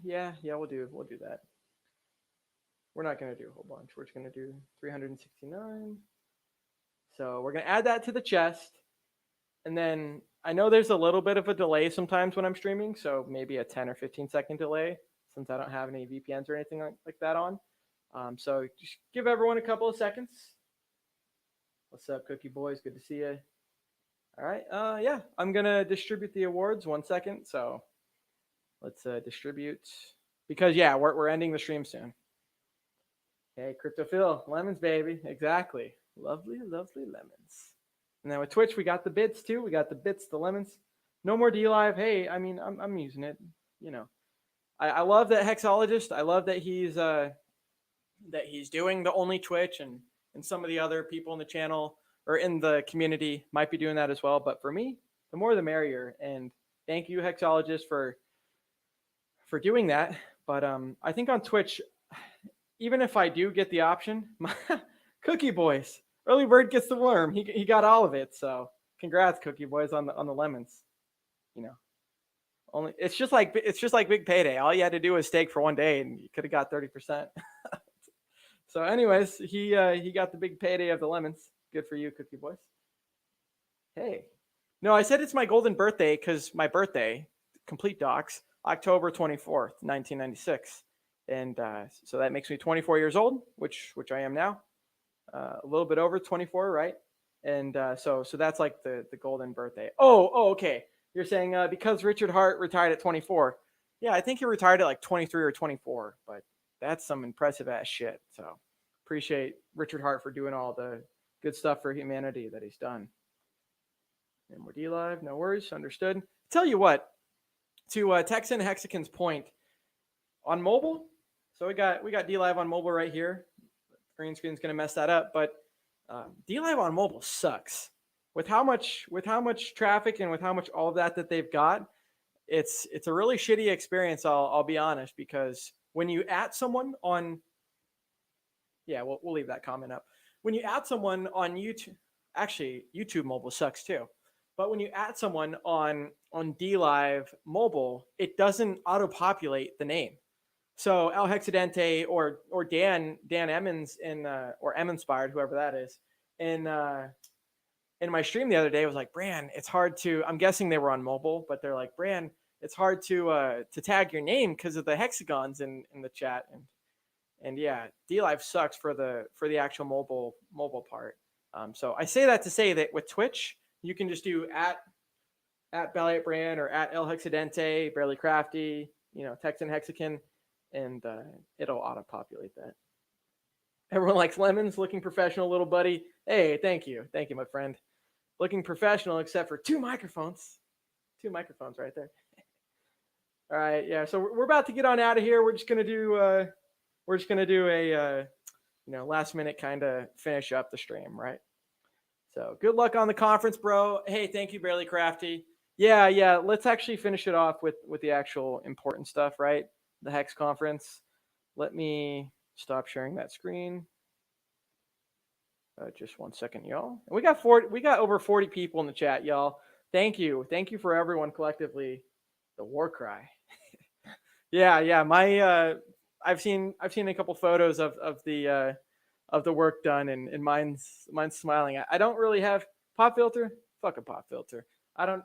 Yeah, we'll do that. We're not gonna do a whole bunch. We're just gonna do 369. So we're gonna add that to the chest, and then I know there's a little bit of a delay sometimes when I'm streaming, so maybe a 10 or 15-second delay since I don't have any VPNs or anything like that on. So just give everyone a couple of seconds. What's up, Cookie Boys? Good to see you. All right. Yeah, I'm gonna distribute the awards. 1 second. So let's distribute because yeah, we're ending the stream soon. Hey, Cryptophil, lemons, baby. Exactly. Lovely, lovely lemons. And then with Twitch, we got the bits too. We got the bits, the lemons. No more D Live. Hey, I mean, I'm using it. You know, I love that Hexologist. I love that he's doing the only Twitch, and some of the other people in the channel or in the community might be doing that as well. But for me, the more the merrier. And thank you, Hexologist, for doing that. But I think on Twitch, even if I do get the option, Cookie Boys, early bird gets the worm. He got all of it. So congrats, Cookie Boys, on the lemons. You know, only it's just like big payday. All you had to do was stake for 1 day, and you could have got 30%. So, anyways, he got the big payday of the lemons. Good for you, Cookie Boys. Hey, no, I said it's my golden birthday because my birthday, complete docs, October 24th, 1996. And so that makes me 24 years old, which I am now, a little bit over 24, right? And so that's like the golden birthday. Oh, okay. You're saying because Richard Hart retired at 24. Yeah, I think he retired at like 23 or 24, but that's some impressive ass shit. So appreciate Richard Hart for doing all the good stuff for humanity that he's done. And we're D-Live, no worries, understood. Tell you what, to Texan Hexican's point, on mobile, so we got D-Live on mobile right here. Green screen's gonna mess that up, but D-Live on mobile sucks. With how much traffic and with how much all of that they've got, it's a really shitty experience. I'll be honest, because when you at someone on, yeah, we'll leave that comment up. When you at someone on YouTube, actually YouTube mobile sucks too. But when you add someone on D-Live mobile, it doesn't auto-populate the name. So El Hexidente or Dan Emmons or Emminspired, whoever that is, in my stream the other day was like, Bran, it's hard to. I'm guessing they were on mobile, but they're like, Bran, it's hard to tag your name because of the hexagons in the chat. And yeah, D-Live sucks for the actual mobile part. So I say that to say that with Twitch, you can just do at BallietBran or at El Hexidente, Barely Crafty, Texan Hexican, and it'll auto-populate that. Everyone likes lemons, looking professional, little buddy. Hey, thank you, my friend. Looking professional, except for two microphones right there. All right, yeah. So we're about to get on out of here. We're just gonna do a last minute kind of finish up the stream, right? So good luck on the conference, bro. Hey, thank you, Barely Crafty. Yeah. Let's actually finish it off with the actual important stuff, right? The Hex conference. Let me stop sharing that screen. Just 1 second, y'all. We got over 40 people in the chat, y'all. Thank you for everyone collectively. The war cry. yeah. My I've seen a couple photos of the work done, and mine's smiling. I don't really have pop filter. Fuck a pop filter. I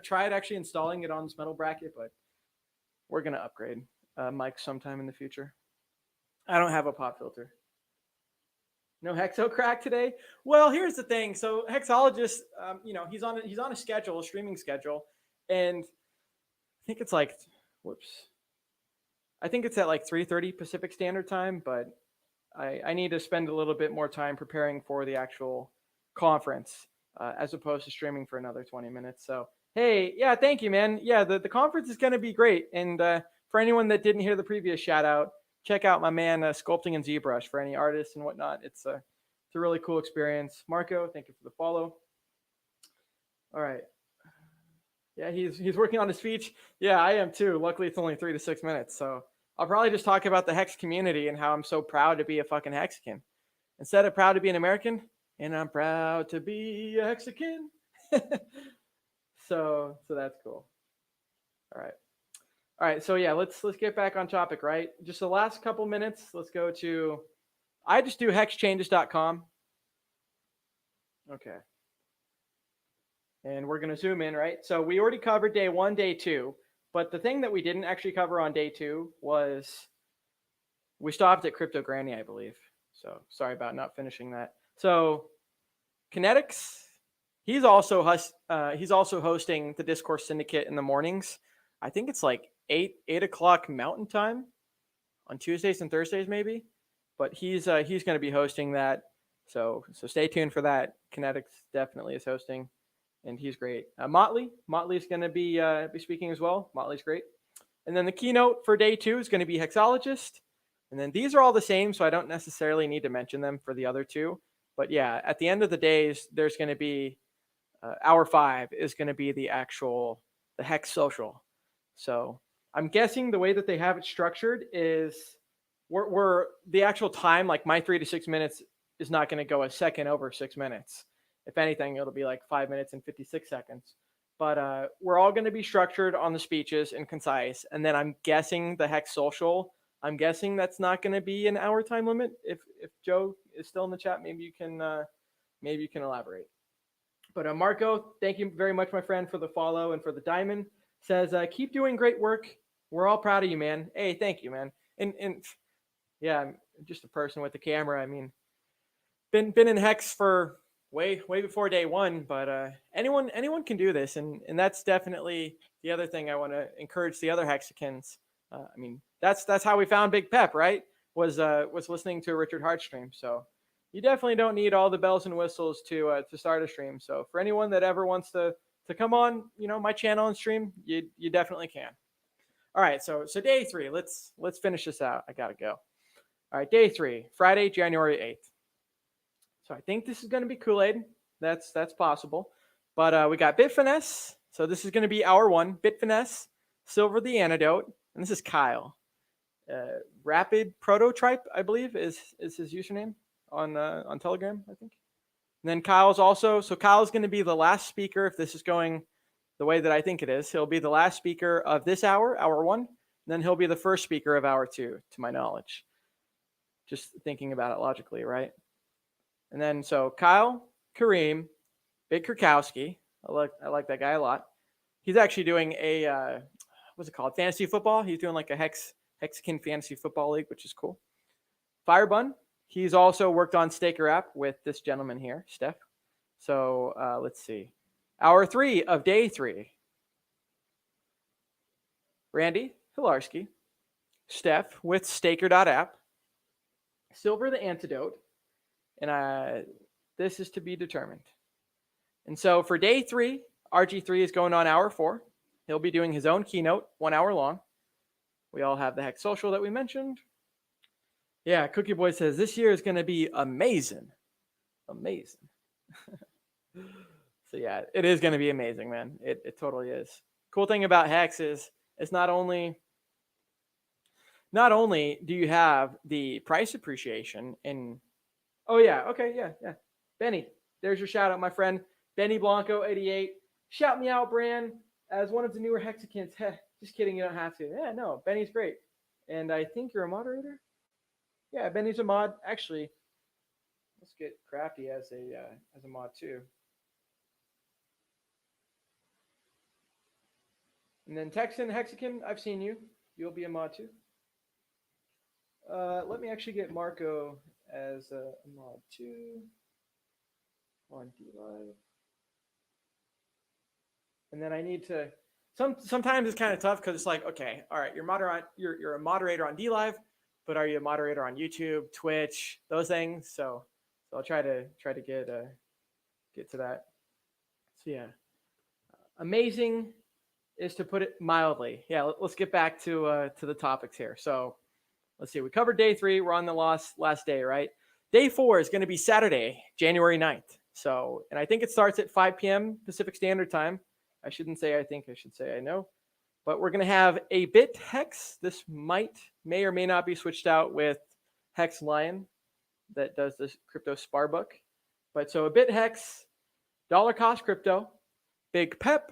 tried actually installing it on this metal bracket, but we're gonna upgrade mics sometime in the future. I don't have a pop filter. No Hexo crack today. Well, here's the thing. So Hexologist, he's on a schedule, a streaming schedule, and I think it's like, I think it's at like 3:30 Pacific Standard Time, but I need to spend a little bit more time preparing for the actual conference as opposed to streaming for another 20 minutes. So, hey, yeah, thank you, man. Yeah, the conference is going to be great. And for anyone that didn't hear the previous shout out, check out my man Sculpting in ZBrush for any artists and whatnot. It's a really cool experience. Marco, thank you for the follow. All right. Yeah, he's working on his speech. Yeah, I am too. Luckily, it's only 3 to 6 minutes. So I'll probably just talk about the Hex community and how I'm so proud to be a fucking Hexican. Instead of proud to be an American, and I'm proud to be a Hexican. So that's cool. All right. So yeah, let's get back on topic, right? Just the last couple minutes. Let's go to. I just do hexchanges.com. Okay. And we're going to zoom in, right? So we already covered day 1, day 2. But the thing that we didn't actually cover on day 2 was we stopped at Crypto Granny, I believe. So sorry about not finishing that. So Kinetics, he's also hosting the Discourse Syndicate in the mornings. I think it's like 8 o'clock Mountain Time on Tuesdays and Thursdays, maybe. But he's going to be hosting that. So stay tuned for that. Kinetics definitely is hosting, and he's great. Motley's going to be speaking as well. Motley's great. And then the keynote for day 2 is going to be Hexologist. And then these are all the same, so I don't necessarily need to mention them for the other 2. But yeah, at the end of the days, there's going to be hour 5 is going to be the Hex Social. So I'm guessing the way that they have it structured is we're the actual time, like my 3 to 6 minutes is not going to go a second over 6 minutes. If anything, it'll be like 5 minutes and 56 seconds. But we're all going to be structured on the speeches and concise. And then I'm guessing the Hex Social, I'm guessing that's not going to be an hour time limit. If Joe is still in the chat, maybe you can elaborate. But Marco, thank you very much, my friend, for the follow and for the diamond. Says keep doing great work. We're all proud of you, man. Hey, thank you, man. And yeah, I'm just a person with the camera. I mean, been in Hex for way before day 1, but anyone can do this, and that's definitely the other thing I want to encourage the other Hexicans. I mean, that's how we found Big Pep, right? Was listening to a Richard Hart stream. So you definitely don't need all the bells and whistles to start a stream. So for anyone that ever wants to come on, my channel and stream, you definitely can. All right, so day 3, let's finish this out. I gotta go. All right, day 3, Friday, January 8th. So I think this is going to be Kool-Aid. That's possible. But we got Bitfinesse. So this is going to be hour 1. Bitfinesse, Silver the Antidote, and this is Kyle. Rapid Prototype, I believe, is his username on Telegram, I think. And then Kyle's going to be the last speaker if this is going the way that I think it is. He'll be the last speaker of this hour 1. And then he'll be the first speaker of hour 2, to my knowledge. Just thinking about it logically, right? And then so Kyle, Kareem, Big Kurkowski. I like that guy a lot. He's actually doing a what's it called? Fantasy football. He's doing like a Hexican fantasy football league, which is cool. Firebun. He's also worked on Staker app with this gentleman here, Steph. So let's see. Hour 3 of day 3. Randy Hilarski, Steph with Staker.app, Silver the Antidote, and this is to be determined. And so for day 3, RG3 is going on hour 4. He'll be doing his own keynote, 1 hour long. We all have the Hex Social that we mentioned. Yeah, Cookie Boy says this year is going to be amazing. Amazing. So yeah, it is going to be amazing, man. It totally is. Cool thing about Hex is it's not only do you have the price appreciation in. Oh yeah, okay, yeah. Benny, there's your shout out, my friend. Benny Blanco 88. Shout me out, Bran, as one of the newer Hexicans. Just kidding, you don't have to. Yeah, no, Benny's great. And I think you're a moderator? Yeah, Benny's a mod. Actually, let's get Crafty as a mod too. And then Texan Hexican, I've seen you. You'll be a mod too. Let me actually get Marco as a mod too on DLive. And then I need to. Sometimes it's kind of tough because it's like, okay, all right, you're a moderator on DLive, but are you a moderator on YouTube, Twitch, those things? So I'll try to get to that. So yeah, amazing is to put it mildly. Yeah, let's get back to the topics here. So let's see. We covered day 3. We're on the last day, right? Day 4 is going to be Saturday, January 9th. So, and I think it starts at 5 p.m. Pacific Standard Time. I shouldn't say I think, I should say I know. But we're going to have a bit Hex. This may or may not be switched out with Hex Lion that does this crypto spar book. But so a bit Hex, dollar cost crypto, Big Pep,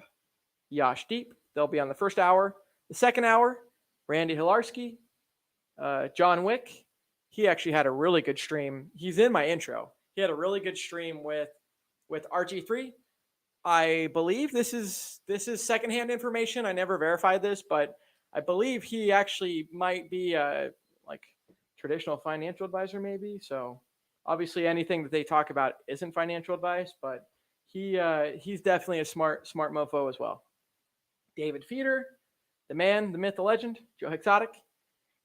Yash Deep. They'll be on the first hour. The second hour, Randy Hilarski, John Wick. He actually had a really good stream. He's in my intro. He had a really good stream with RG3. I believe this is secondhand information. I never verified this, but I believe he actually might be a like traditional financial advisor, maybe. So obviously, anything that they talk about isn't financial advice, but he's definitely a smart mofo as well. David Feeder, the man, the myth, the legend, Joe Hexotic.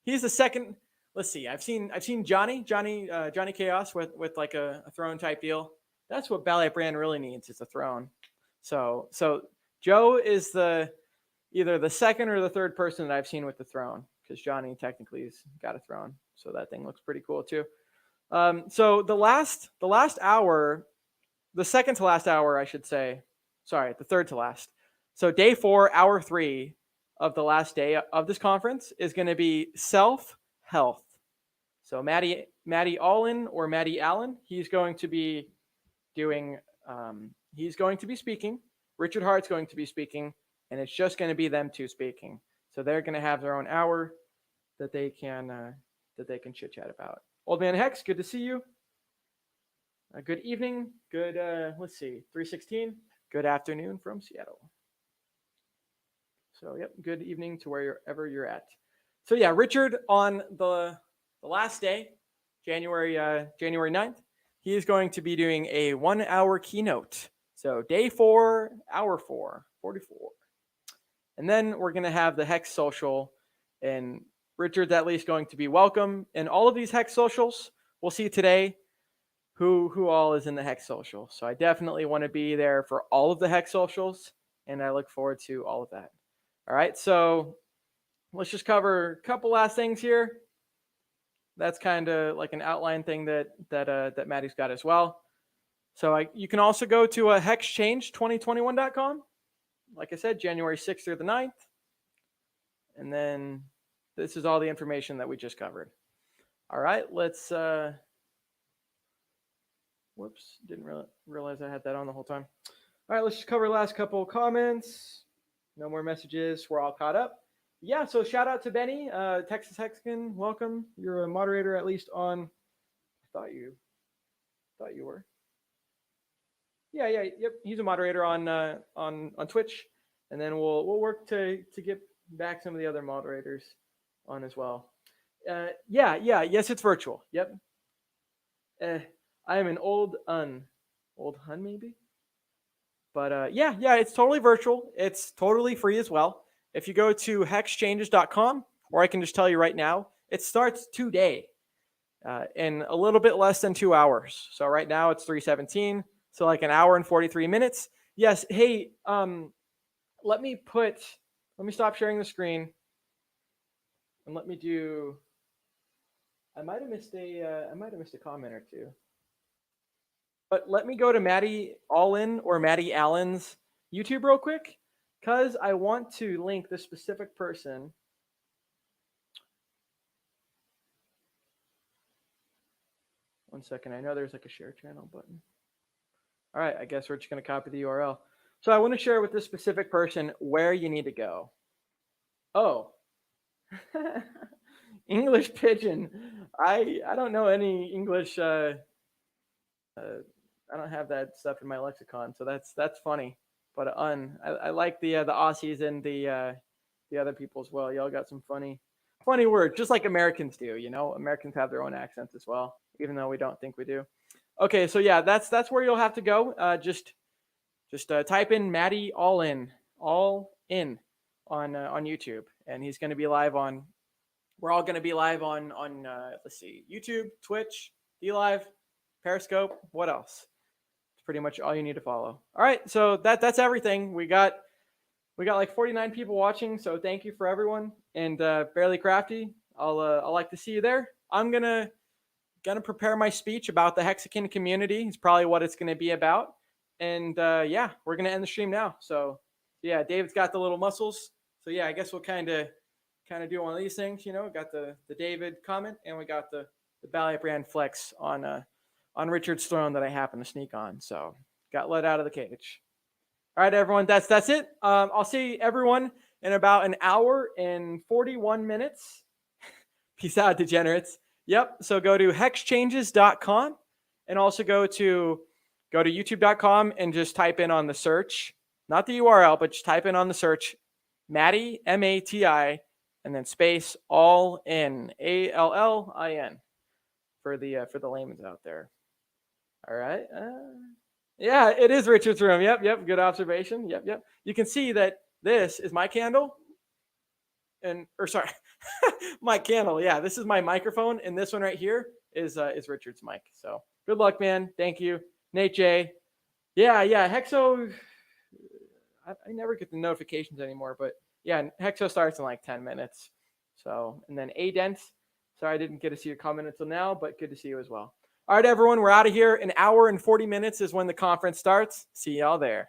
He's the second. Let's see. I've seen Johnny Chaos with like a throne type deal. That's what BallietBran really needs, is a throne. So Joe is either the second or the third person that I've seen with the throne, because Johnny technically has got a throne. So that thing looks pretty cool too. So the last hour, the second to last hour, I should say, sorry, the third to last. So day 4, hour 3 of the last day of this conference is going to be self-health. So Maddie Allin or Maddie Allin, he's going to be doing, he's going to be speaking. Richard Hart's going to be speaking, and it's just going to be them two speaking. So they're going to have their own hour that they can chit chat about. Old Man Hex, good to see you. Good evening. Good, let's see, 316. Good afternoon from Seattle. So, yep, good evening to wherever you're at. So, yeah, Richard on the last day, January 9th, he is going to be doing a 1-hour keynote. So, day 4, hour 4, 44. And then we're going to have the Hex Social, and Richard's at least going to be welcome in all of these Hex Socials. We'll see today who all is in the Hex Social. So I definitely want to be there for all of the Hex Socials, and I look forward to all of that. All right, so let's just cover a couple last things here. That's kind of like an outline thing that Maddie's got as well. So you can also go to hexchange2021.com. Like I said, January 6th through the 9th. And then this is all the information that we just covered. All right, let's... Whoops, didn't realize I had that on the whole time. All right, let's just cover the last couple of comments. No more messages. We're all caught up. Yeah, so shout out to Benny, Texas Hexican. Welcome. You're a moderator, at least on. I thought you were. Yeah, yep. He's a moderator on Twitch, and then we'll work to get back some of the other moderators on as well. Yes, it's virtual. Yep. I am an old hun maybe. But yeah, it's totally virtual. It's totally free as well. If you go to hexchanges.com, or I can just tell you right now, it starts today in a little bit less than 2 hours. So right now it's 3:17, so like an hour and 43 minutes. Yes, hey, let me stop sharing the screen, and let me do. I might have missed a comment or two. But let me go to Maddie Allin or Maddie Allen's YouTube real quick, because I want to link this specific person. One second. I know there's like a share channel button. All right. I guess we're just going to copy the URL. So I want to share with this specific person where you need to go. Oh. English pigeon. I don't know any English. I don't have that stuff in my lexicon, so that's funny. But I like the Aussies and the other people as well. Y'all got some funny words, just like Americans do. You know, Americans have their own accents as well, even though we don't think we do. Okay, so yeah, that's where you'll have to go. Just type in Maddie Allin on YouTube, and he's going to be live on. We're all going to be live on let's see, YouTube, Twitch, DLive, Periscope. What else? Pretty much all you need to follow. All right, so that's everything. We got like 49 people watching, so thank you for everyone. And Barely Crafty, I'll like to see you there. I'm gonna prepare my speech about the Hexican community. It's probably what it's gonna be about. And yeah, we're gonna end the stream now. So yeah, David's got the little muscles. So yeah, I guess we'll kind of do one of these things. You know, got the David comment, and we got the BallietBran flex on Richard's throne that I happened to sneak on. So got let out of the cage. All right, everyone. That's it. I'll see everyone in about an hour and 41 minutes. Peace out, degenerates. Yep. So go to Hexchanges.com and also go to YouTube.com and just type in on the search, not the URL, but just type in on the search, Mati, MATI, and then space Allin, ALLIN, for the layman's out there. All right. Yeah, it is Richard's room. Yep. Good observation. Yep. You can see that this is my candle. My candle. Yeah, this is my microphone, and this one right here is Richard's mic. So good luck, man. Thank you, Nate J. Yeah. Hexo. I never get the notifications anymore, but yeah, Hexo starts in like 10 minutes. So, and then Adent. Sorry, I didn't get to see your comment until now, but good to see you as well. All right, everyone, we're out of here. An hour and 40 minutes is when the conference starts. See y'all there.